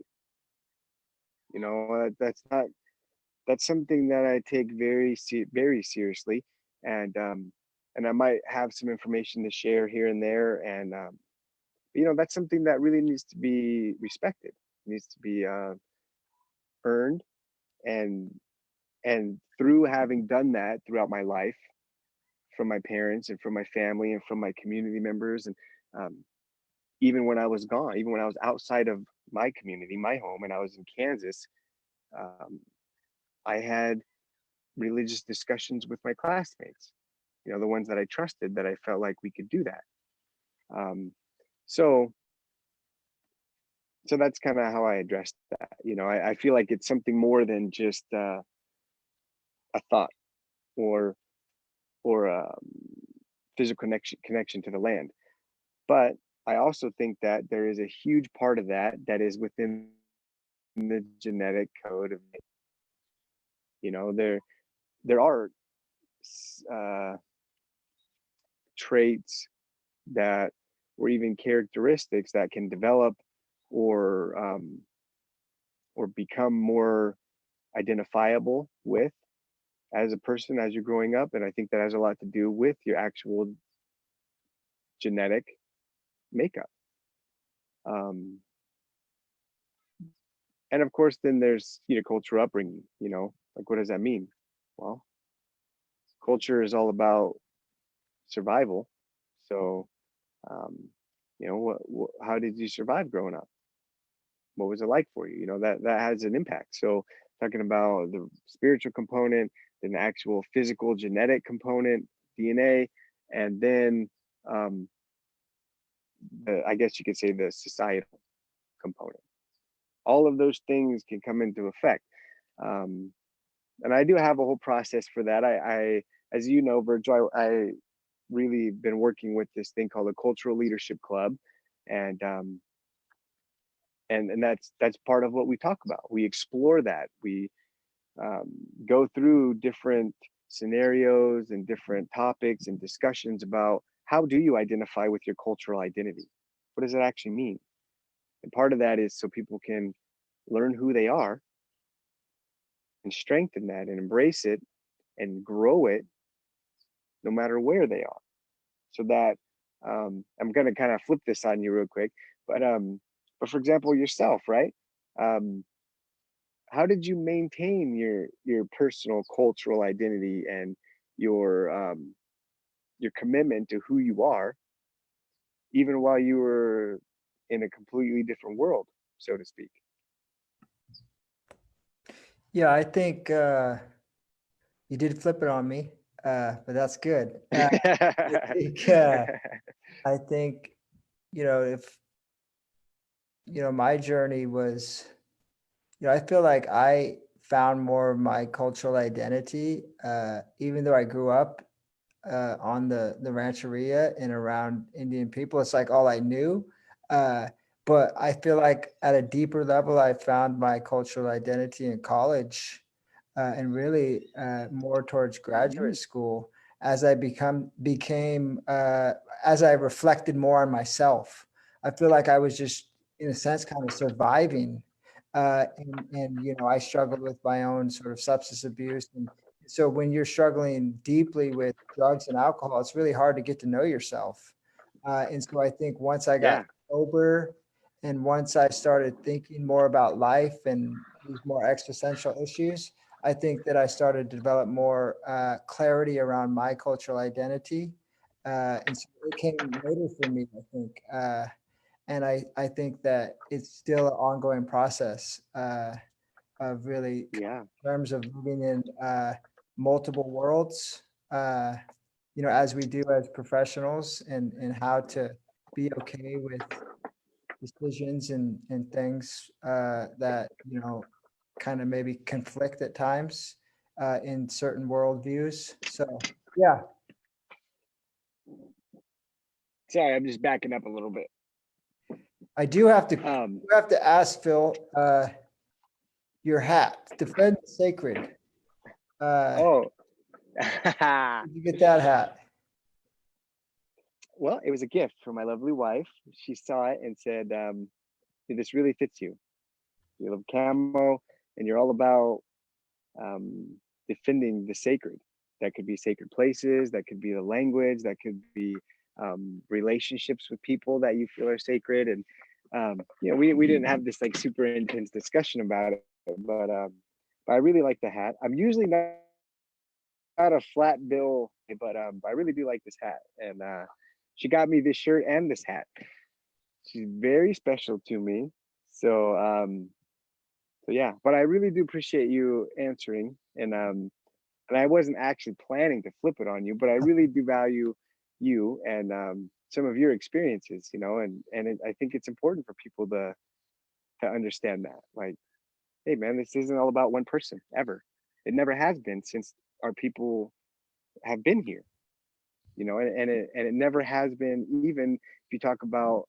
That's something that I take very seriously, and I might have some information to share here and there, and that's something that really needs to be respected, needs to be earned, and through having done that throughout my life, from my parents and from my family and from my community members, and um, even when I was gone, even when I was outside of my community, my home, and I was in Kansas, um, I had religious discussions with my classmates, the ones that I trusted, that I felt like we could do that. Um, so, so that's kind of how I addressed that. I feel like it's something more than just a thought or a physical connection to the land. But I also think that there is a huge part of that is within the genetic code of, there are uh, traits that or even characteristics that can develop or become more identifiable with as a person as you're growing up, and I think that has a lot to do with your actual genetic makeup. And of course, then there's cultural upbringing. Like, what does that mean? Well, culture is all about survival. So how did you survive growing up? What was it like for you? That has an impact. So talking about the spiritual component, then the actual physical genetic component, DNA, and then I guess you could say the societal component. All of those things can come into effect. Um, and I do have a whole process for that. I as you know, Virgil, I really been working with this thing called the Cultural Leadership Club, and that's part of what we talk about. We explore that. We go through different scenarios and different topics and discussions about how do you identify with your cultural identity? What does it actually mean? And part of that is so people can learn who they are, strengthen that and embrace it and grow it no matter where they are. So that I'm going to kind of flip this on you real quick, but for example, yourself, right? How did you maintain your personal cultural identity and your commitment to who you are, even while you were in a completely different world, so to speak? Yeah, I think you did flip it on me, but that's good. I think, if, my journey was, I feel like I found more of my cultural identity, even though I grew up on the rancheria and around Indian people. It's like all I knew. But I feel like at a deeper level, I found my cultural identity in college, and really more towards graduate school as I as I reflected more on myself. I feel like I was just, in a sense, kind of surviving. And I struggled with my own sort of substance abuse. And so when you're struggling deeply with drugs and alcohol, it's really hard to get to know yourself. And so I think once I got Yeah. sober and once I started thinking more about life and these more existential issues, I think that I started to develop more clarity around my cultural identity. And so it came later for me, I think. And I think that it's still an ongoing process of really, Yeah. in terms of moving in multiple worlds, as we do as professionals, and how to be okay with decisions and things that, kind of maybe conflict at times in certain worldviews. So, yeah. Sorry, I'm just backing up a little bit. I do have to ask Phil, your hat, defend the sacred. Oh, Did you get that hat? well, it was a gift from my lovely wife. She saw it and said, "Hey, this really fits you. You love camo, and you're all about defending the sacred. That could be sacred places, that could be the language, that could be relationships with people that you feel are sacred." And we didn't have this like super intense discussion about it, but I really like the hat. I'm usually not a flat bill, but I really do like this hat. And she got me this shirt and this hat. She's very special to me. So yeah, but I really do appreciate you answering. And I wasn't actually planning to flip it on you, but I really do value you and some of your experiences, I think it's important for people to understand that. Like, hey man, this isn't all about one person ever. It never has been since our people have been here, and it never has been, even if you talk about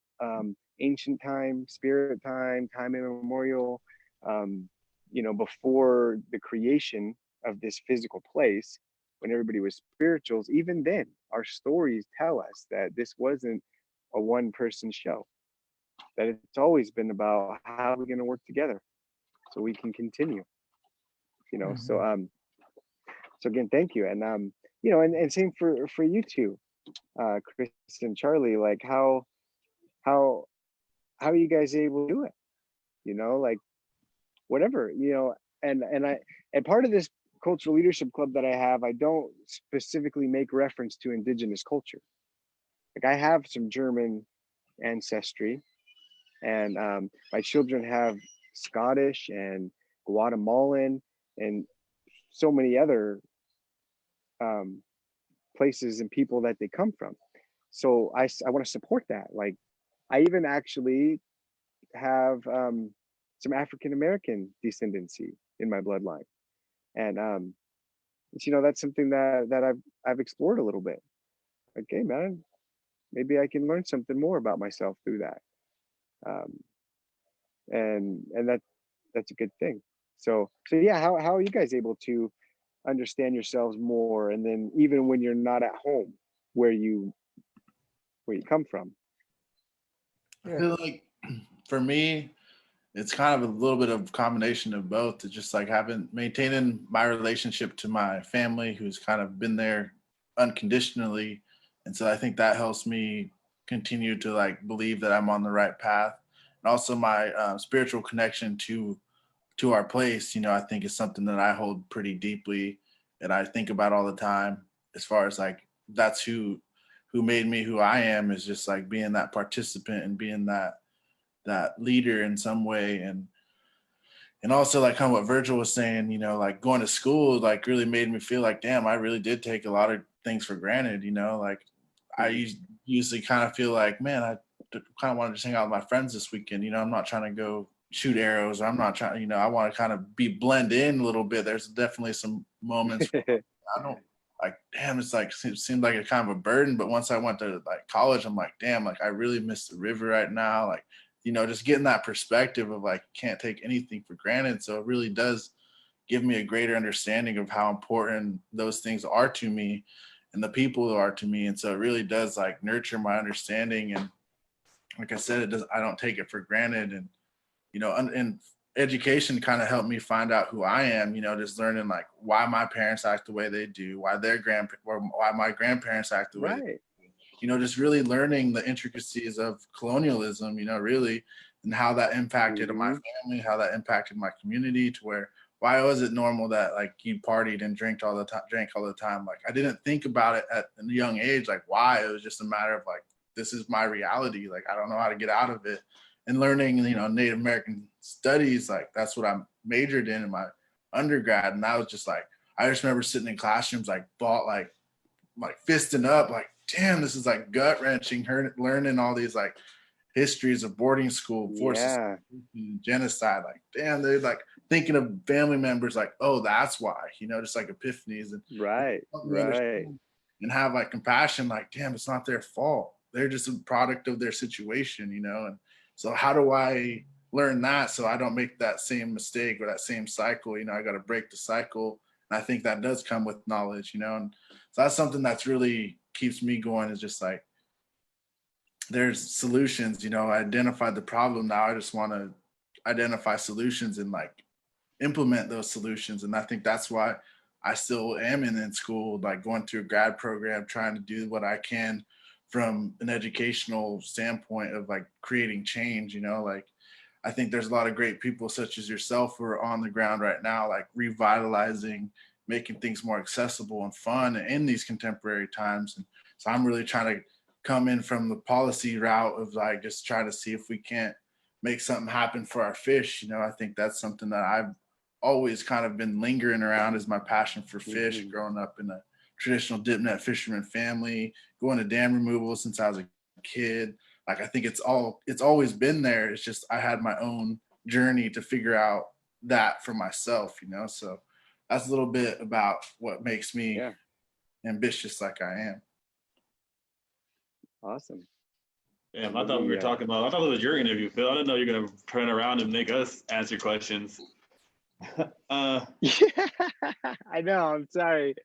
ancient time, spirit time immemorial, before the creation of this physical place, when everybody was spirituals. Even then, our stories tell us that this wasn't a one person show, that it's always been about how we're going to work together so we can continue, so again, thank you. And and same for you two, Chris and Charlie. Like, how are you guys able to do it? Like, whatever, and part of this cultural leadership club that I have, I don't specifically make reference to indigenous culture. Like, I have some German ancestry, and my children have Scottish and Guatemalan and so many other places and people that they come from. So I want to support that. Like, I even actually have some African American descendancy in my bloodline, and that's something that I've explored a little bit. Okay, man, maybe I can learn something more about myself through that, and that's a good thing. So yeah, how are you guys able to understand yourselves more, and then even when you're not at home, where you come from? I feel like for me, it's kind of a little bit of combination of both. It's just like maintaining my relationship to my family, who's kind of been there unconditionally. And so I think that helps me continue to like believe that I'm on the right path. And also my spiritual connection to our place, I think is something that I hold pretty deeply and I think about all the time, as far as like that's who made me who I am, is just like being that participant and being that leader in some way. And also like kind of what Virgil was saying, like going to school like really made me feel like, damn, I really did take a lot of things for granted. Like I usually kind of feel like, man, I kind of want to just hang out with my friends this weekend. I'm not trying to go shoot arrows, or I'm not trying, I want to kind of blend in a little bit. There's definitely some moments where I don't like, damn, it's like, it seemed like a kind of a burden. But once I went to like college, I'm like, damn, like I really miss the river right now. Like, just getting that perspective of like, can't take anything for granted. So it really does give me a greater understanding of how important those things are to me and the people who are to me. And so it really does like nurture my understanding. And like I said, I don't take it for granted. And, and education kind of helped me find out who I am, just learning like why my parents act the way they do, why why my grandparents act the way they do. Just really learning the intricacies of colonialism, really, and how that impacted my family, how that impacted my community, to where, why was it normal that like you partied and drank all the time? Like I didn't think about it at a young age, like why. It was just a matter of like, this is my reality. Like I don't know how to get out of it. And learning, Native American studies, like that's what I majored in my undergrad. And I was just like, I just remember sitting in classrooms, like fisting up, like, damn, this is like gut wrenching. Learning all these like histories of boarding school, forces, genocide. Like, damn, they're like thinking of family members, like, oh, that's why, just like epiphanies. And and have like compassion, like, damn, it's not their fault. They're just a product of their situation, And so how do I learn that so I don't make that same mistake or that same cycle? I got to break the cycle. And I think that does come with knowledge, And so that's something that's really keeps me going, is just like, there's solutions, I identified the problem. Now I just want to identify solutions and like implement those solutions. And I think that's why I still am in school, like going through a grad program, trying to do what I can from an educational standpoint of like creating change, like I think there's a lot of great people such as yourself who are on the ground right now, like revitalizing, making things more accessible and fun in these contemporary times. And so I'm really trying to come in from the policy route of like just trying to see if we can't make something happen for our fish. I think that's something that I've always kind of been lingering around, is my passion for fish, growing up in a traditional dip net fisherman family, going to dam removal since I was a kid. Like I think it's always been there. It's just I had my own journey to figure out that for myself, So that's a little bit about what makes me ambitious like I am. Awesome. Damn, I thought we were talking about, I thought it was your interview, Phil. I didn't know you were going to turn around and make us answer questions. I know, I'm sorry.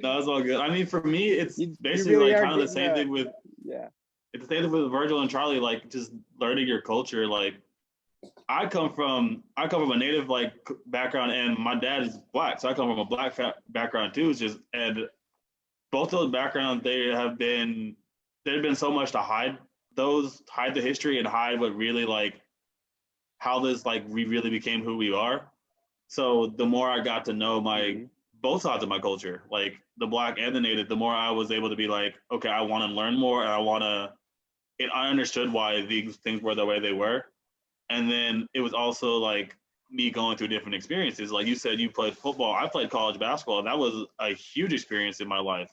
No, it's all good. I mean, for me, it's basically really like kind of the same thing with, it's the same thing with Virgil and Charlie, like just learning your culture. Like I come from a native like background, and my dad is black. So I come from a black background too. It's just, and both those backgrounds, there've been so much to hide the history and hide what really like, how this like we really became who we are. So the more I got to know both sides of my culture, like the black and the native, the more I was able to be like, okay, I want to learn more, and I understood why these things were the way they were. And then it was also like me going through different experiences. Like you said, you played football. I played college basketball, and that was a huge experience in my life,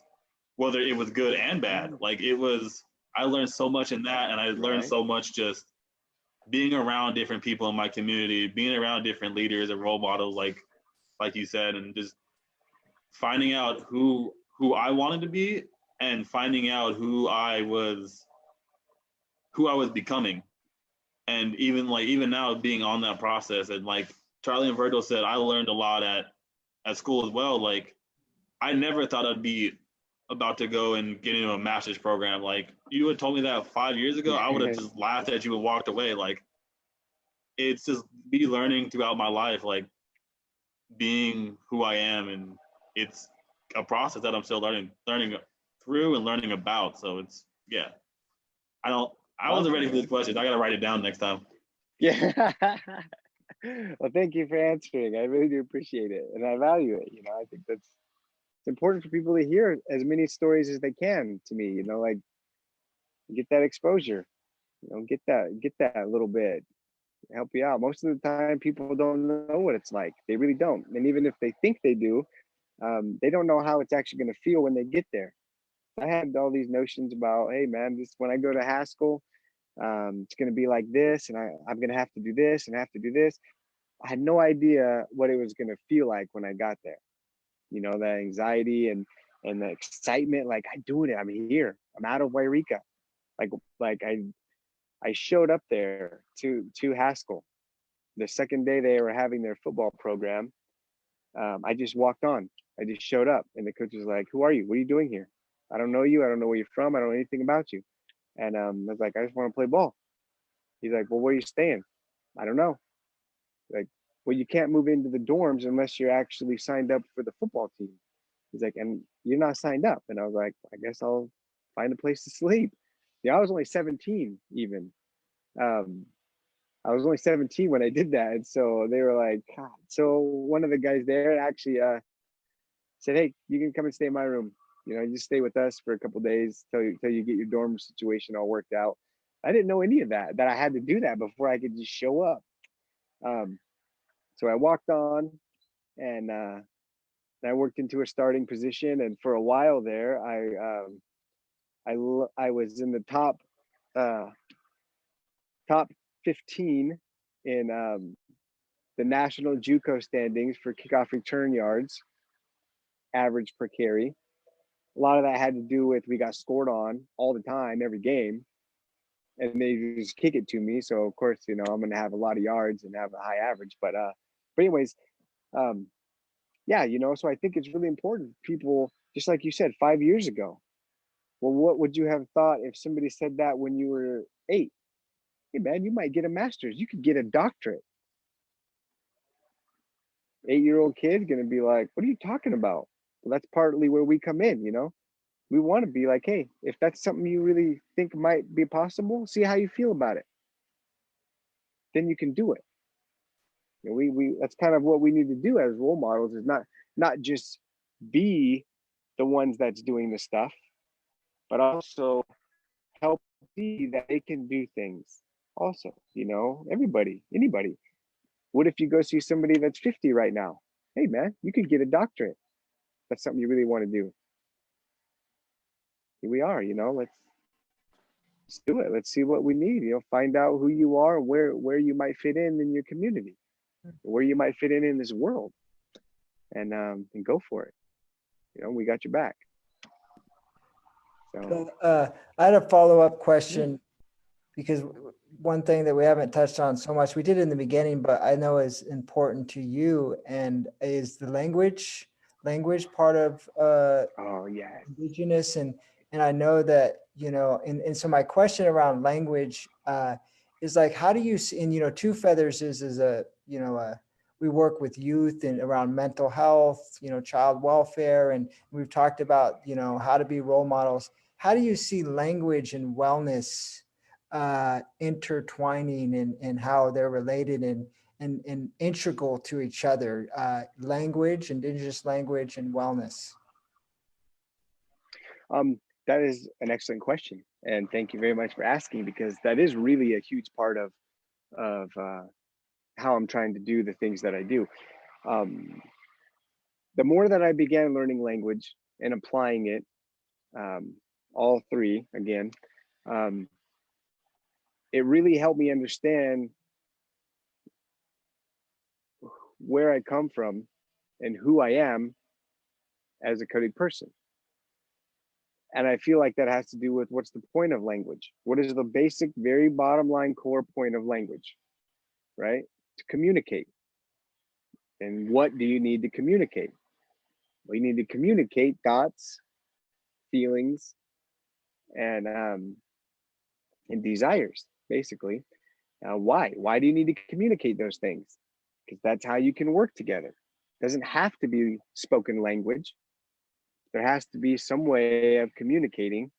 whether it was good and bad. Like I learned so much in that, and I learned so much just being around different people in my community, being around different leaders and role models, like you said, and just finding out who I wanted to be, and finding out who I was becoming. And even now being on that process, and like Charlie and Virgil said, I learned a lot at school as well. Like I never thought I'd be about to go and get into a master's program. Like you had told me that 5 years ago, I would have just laughed at you and walked away. Like it's just be learning throughout my life, like being who I am, and it's a process that I'm still learning through and learning about. So it's yeah. I wasn't ready for this question. I gotta write it down next time. Yeah. Well, thank you for answering. I really do appreciate it, and I value it. I think it's important for people to hear as many stories as they can. To me, like get that exposure. Get that little bit, help you out. Most of the time, people don't know what it's like. They really don't. And even if they think they do, they don't know how it's actually going to feel when they get there. I had all these notions about, hey man, this when I go to Haskell, it's going to be like this, and I'm going to have to do this and have to do this. I had no idea what it was going to feel like when I got there. The anxiety and the excitement, like I'm doing it. I'm here. I'm out of Wairika. Like I showed up there to Haskell. The second day they were having their football program, I just walked on. I just showed up, and the coach was like, "Who are you? What are you doing here? I don't know you. I don't know where you're from. I don't know anything about you." And I was like, "I just want to play ball." He's like, "Well, where are you staying?" I don't know. Like, well, you can't move into the dorms unless you're actually signed up for the football team. He's like, and you're not signed up. And I was like, I guess I'll find a place to sleep. Yeah, I was only 17 even. Um, I was only 17 when I did that. And so they were like, God. So one of the guys there actually said, hey, you can come and stay in my room. Just stay with us for a couple of days till you get your dorm situation all worked out. I didn't know any of that I had to do that before I could just show up. So I walked on, and I worked into a starting position. And for a while there, I was in the top 15 in the national JUCO standings for kickoff return yards, average per carry. A lot of that had to do with we got scored on all the time, every game, and they just kick it to me. So of course, I'm going to have a lot of yards and have a high average. But anyways, yeah, So I think it's really important. People, just like you said, 5 years ago. Well, what would you have thought if somebody said that when you were 8? Hey man, you might get a master's. You could get a doctorate. 8-year-old kid gonna be like, what are you talking about? Well, that's partly where we come in. We want to be like, hey, if that's something you really think might be possible, see how you feel about it. Then you can do it. We that's kind of what we need to do as role models, is not just be the ones that's doing the stuff, but also help see that they can do things also. Anybody. What if you go see somebody that's 50 right now? Hey man, you could get a doctorate. That's something you really want to do. Here we are. Let's do it. Let's see what we need. Find out who you are, where you might fit in your community, where you might fit in this world, and go for it. We got your back. So I had a follow-up question, because one thing that we haven't touched on so much, we did in the beginning, but I know is important to you, and is the language part of oh yeah. Indigenous, and I know that, and so my question around language is like, how do you see, and Two Feathers is a, we work with youth and around mental health, child welfare, and we've talked about, how to be role models. How do you see language and wellness intertwining, and how they're related and integral to each other, language, Indigenous language, and wellness? That is an excellent question, and thank you very much for asking, because that is really a huge part of how I'm trying to do the things that I do. The more that I began learning language and applying it, all three again, it really helped me understand where I come from and who I am as a coded person. And I feel like that has to do with, what's the point of language? What is the basic, very bottom line core point of language, right? To communicate. And what do you need to communicate? Well, you need to communicate thoughts, feelings, and desires, basically. Why? Why do you need to communicate those things? Because that's how you can work together. It doesn't have to be spoken language. There has to be some way of communicating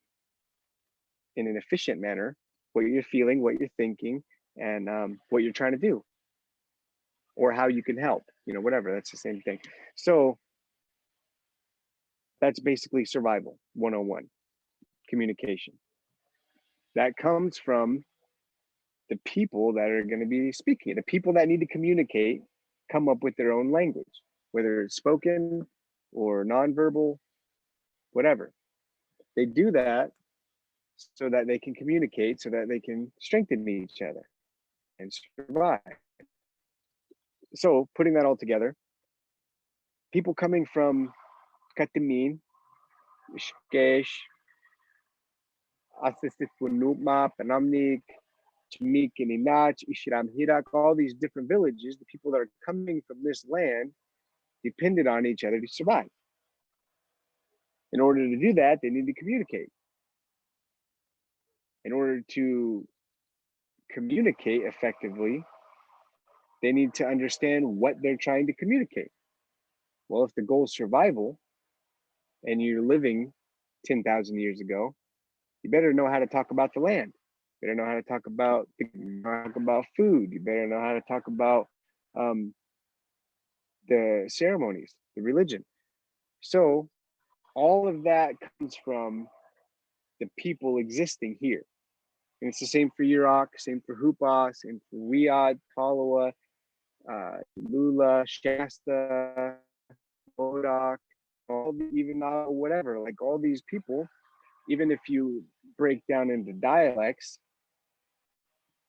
in an efficient manner what you're feeling, what you're thinking, and what you're trying to do, or how you can help, whatever. That's the same thing. So that's basically survival 101, communication. That comes from the people that are going to be speaking. The people that need to communicate come up with their own language, whether it's spoken or nonverbal, whatever. They do that so that they can communicate, so that they can strengthen each other and survive. So putting that all together, people coming from Katimin, Shkesh, Asisif Punupma, Panamnik, Chimik, Inach, Ishiram Hirak, all these different villages, the people that are coming from this land depended on each other to survive. In order to do that, they need to communicate. In order to communicate effectively, they need to understand what they're trying to communicate. Well, if the goal is survival and you're living 10,000 years ago, you better know how to talk about the land. You better know how to talk about food. You better know how to talk about the ceremonies, the religion. So all of that comes from the people existing here. And it's the same for Iraq, same for Hupa, same for Riyadh, Kalawa, Lula, Shasta, Modoc, even whatever, like all these people, even if you break down into dialects,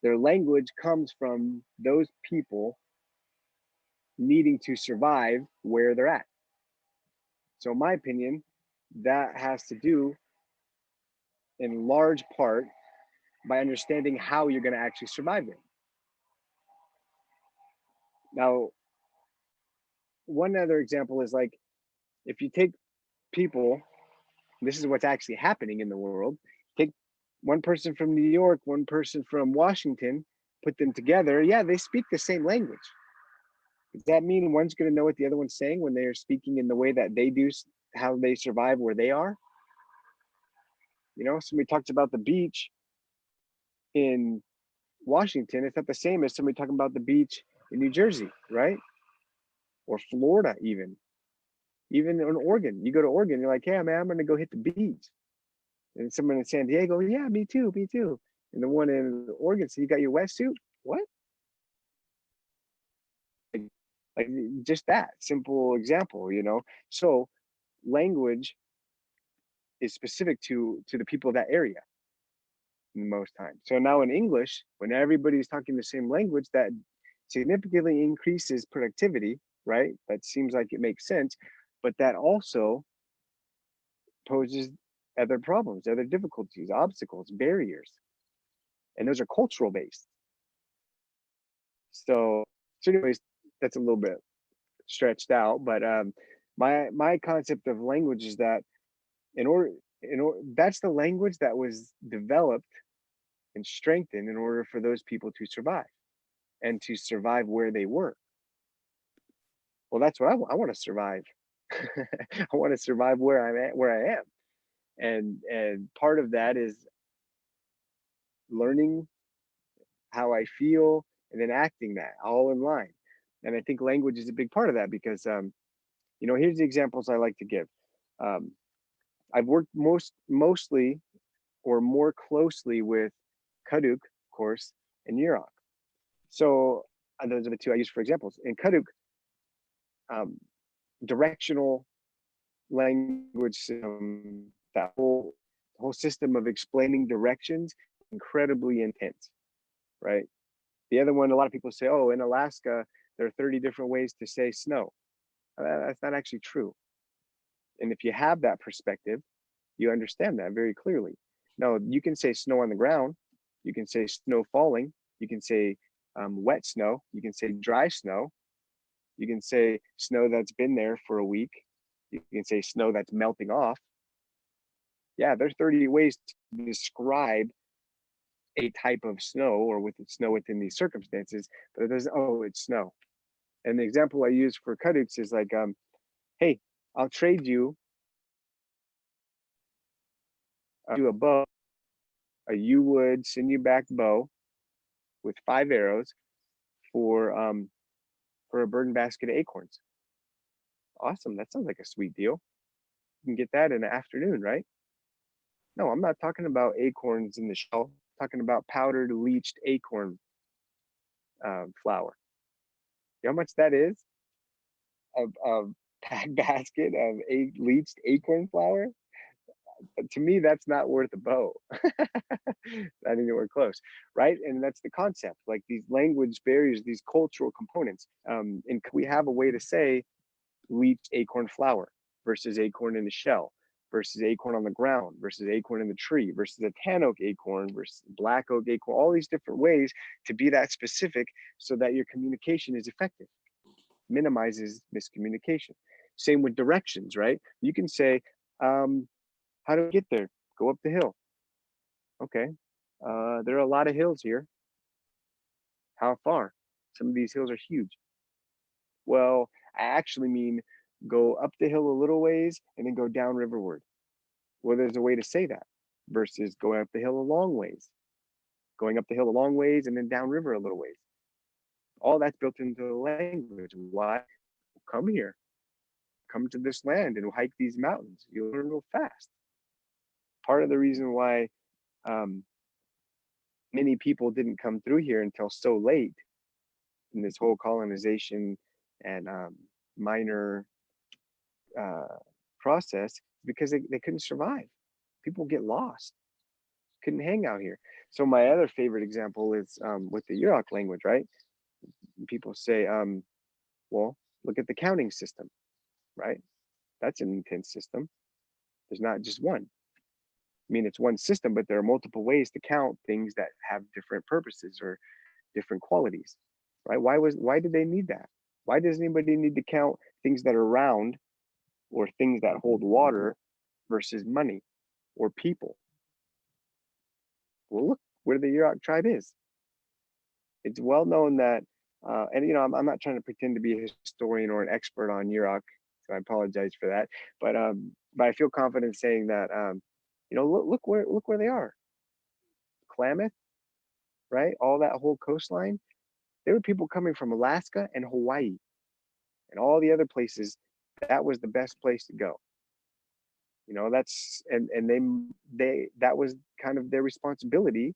their language comes from those people needing to survive where they're at. So in my opinion, that has to do in large part by understanding how you're going to actually survive it. Now, one other example is like, if you take people, this is what's actually happening in the world, take one person from New York, one person from Washington, put them together, yeah, they speak the same language. Does that mean one's going to know what the other one's saying when they're speaking in the way that they do, how they survive where they are? Somebody talks about the beach in Washington, it's not the same as somebody talking about the beach in New Jersey, right? Or Florida, even in Oregon. You go to Oregon, you're like, hey, man, I'm going to go hit the beach. And someone in San Diego, yeah, me too. And the one in Oregon, so you got your wetsuit? What? Like just that simple example, So language is specific to the people of that area most times. So now in English, when everybody's talking the same language, that significantly increases productivity, right? That seems like it makes sense, but that also poses other problems, other difficulties, obstacles, barriers, and those are cultural based. So anyways, that's a little bit stretched out, but my concept of language is that in order that's the language that was developed and strengthened in order for those people to survive and to survive where they were. Well, that's what I want to survive. I want to survive where I'm at, where I am, and part of that is learning how I feel and then acting that all in line. And I think language is a big part of that because here's the examples I like to give. I've worked mostly or more closely with Kaduk, of course, and Yurok. So those are the two I use for examples. In Kaduk, directional language system, that whole system of explaining directions, incredibly intense, right? The other one, a lot of people say, oh, in Alaska, there are 30 different ways to say snow. That's not actually true. And if you have that perspective, you understand that very clearly. No, you can say snow on the ground. You can say snow falling. You can say wet snow. You can say dry snow. You can say snow that's been there for a week. You can say snow that's melting off. Yeah, there's 30 ways to describe a type of snow or with snow within these circumstances, but it doesn't, oh, it's snow. And the example I use for kaduks is like, hey, I'll trade you a bow, a yew wood sinew back bow with 5 arrows for a burden basket of acorns. Awesome. That sounds like a sweet deal. You can get that in the afternoon, right? No, I'm not talking about acorns in the shell. I'm talking about powdered leached acorn flour. You know how much that is? A pack basket of leached acorn flour? To me, that's not worth a bow. Not anywhere close, right? And that's the concept. Like these language barriers, these cultural components. And we have a way to say leached acorn flour versus acorn in the shell versus acorn on the ground versus acorn in the tree versus a tan oak acorn versus black oak acorn, all these different ways to be that specific so that your communication is effective, minimizes miscommunication. Same with directions, right? You can say, how do we get there? Go up the hill. Okay. There are a lot of hills here. How far? Some of these hills are huge. Well, I actually mean go up the hill a little ways and then go down riverward. Well, there's a way to say that versus going up the hill a long ways, going up the hill a long ways and then down river a little ways. All that's built into the language. Why? Come here, come to this land and hike these mountains. You'll learn real fast. Part of the reason why many people didn't come through here until so late in this whole colonization and minor process because they couldn't survive. People get lost, couldn't hang out here. So my other favorite example is with the Yurok language, right? People say, well, look at the counting system, right? That's an intense system. There's not just one. I mean, it's one system, but there are multiple ways to count things that have different purposes or different qualities, right? Why did they need that? Why does anybody need to count things that are round or things that hold water versus money or people? Well, look where the Yurok tribe is. It's well known that, and you know, I'm not trying to pretend to be a historian or an expert on Yurok, so I apologize for that. But I feel confident saying that, you know, look where they are. Klamath, right? All that whole coastline. There were people coming from Alaska and Hawaii and all the other places. That was the best place to go. You know, that's and they that was kind of their responsibility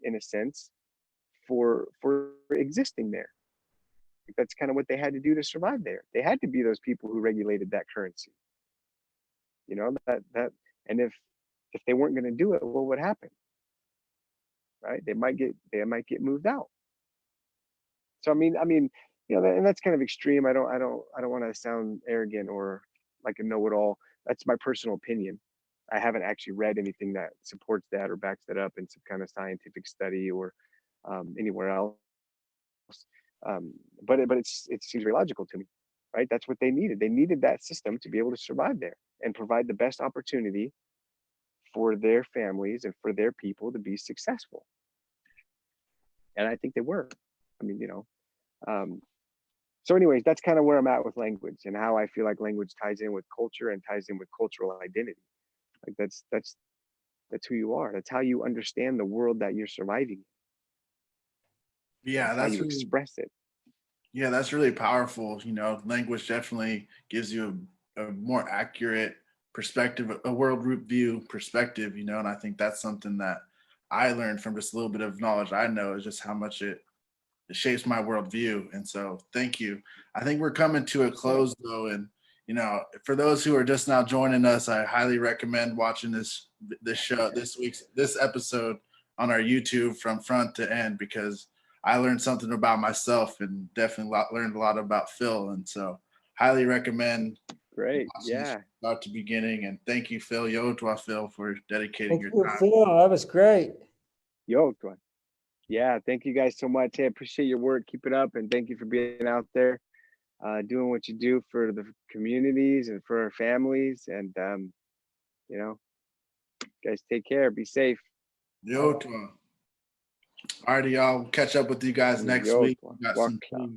in a sense for existing there. That's kind of what they had to do to survive there. They had to be those people who regulated that currency. You know, that and if they weren't going to do it, what would happen? Right? They might get moved out. So I mean, you know, and that's kind of extreme. I don't want to sound arrogant or like a know-it-all. That's my personal opinion. I haven't actually read anything that supports that or backs that up in some kind of scientific study or anywhere else. But it seems very logical to me, right? That's what they needed. They needed that system to be able to survive there and provide the best opportunity for their families and for their people to be successful. And I think they were. I mean, you know, so anyways, that's kind of where I'm at with language and how I feel like language ties in with culture and ties in with cultural identity. Like that's who you are. That's how you understand the world that you're surviving. Yeah, That's how you express it. Yeah, that's really powerful. You know, language definitely gives you a more accurate perspective, a world view perspective, you know, and I think that's something that I learned from just a little bit of knowledge I know is just how much it shapes my worldview. And so thank you. I think we're coming to a close though. And, you know, for those who are just now joining us, I highly recommend watching this show, this episode on our YouTube from front to end, because I learned something about myself and definitely learned a lot about Phil. And so highly recommend. Great. Yeah. Start to beginning. And thank you, Phil. Yotwa, Phil, for dedicating your time. Phil. That was great. Yotwa. Yeah, thank you guys so much. Hey, I appreciate your work. Keep it up, and thank you for being out there, doing what you do for the communities and for our families. And you know, guys, take care. Be safe. Yotwa. Alrighty, y'all. Catch up with you guys next Yo, week. We got some walk.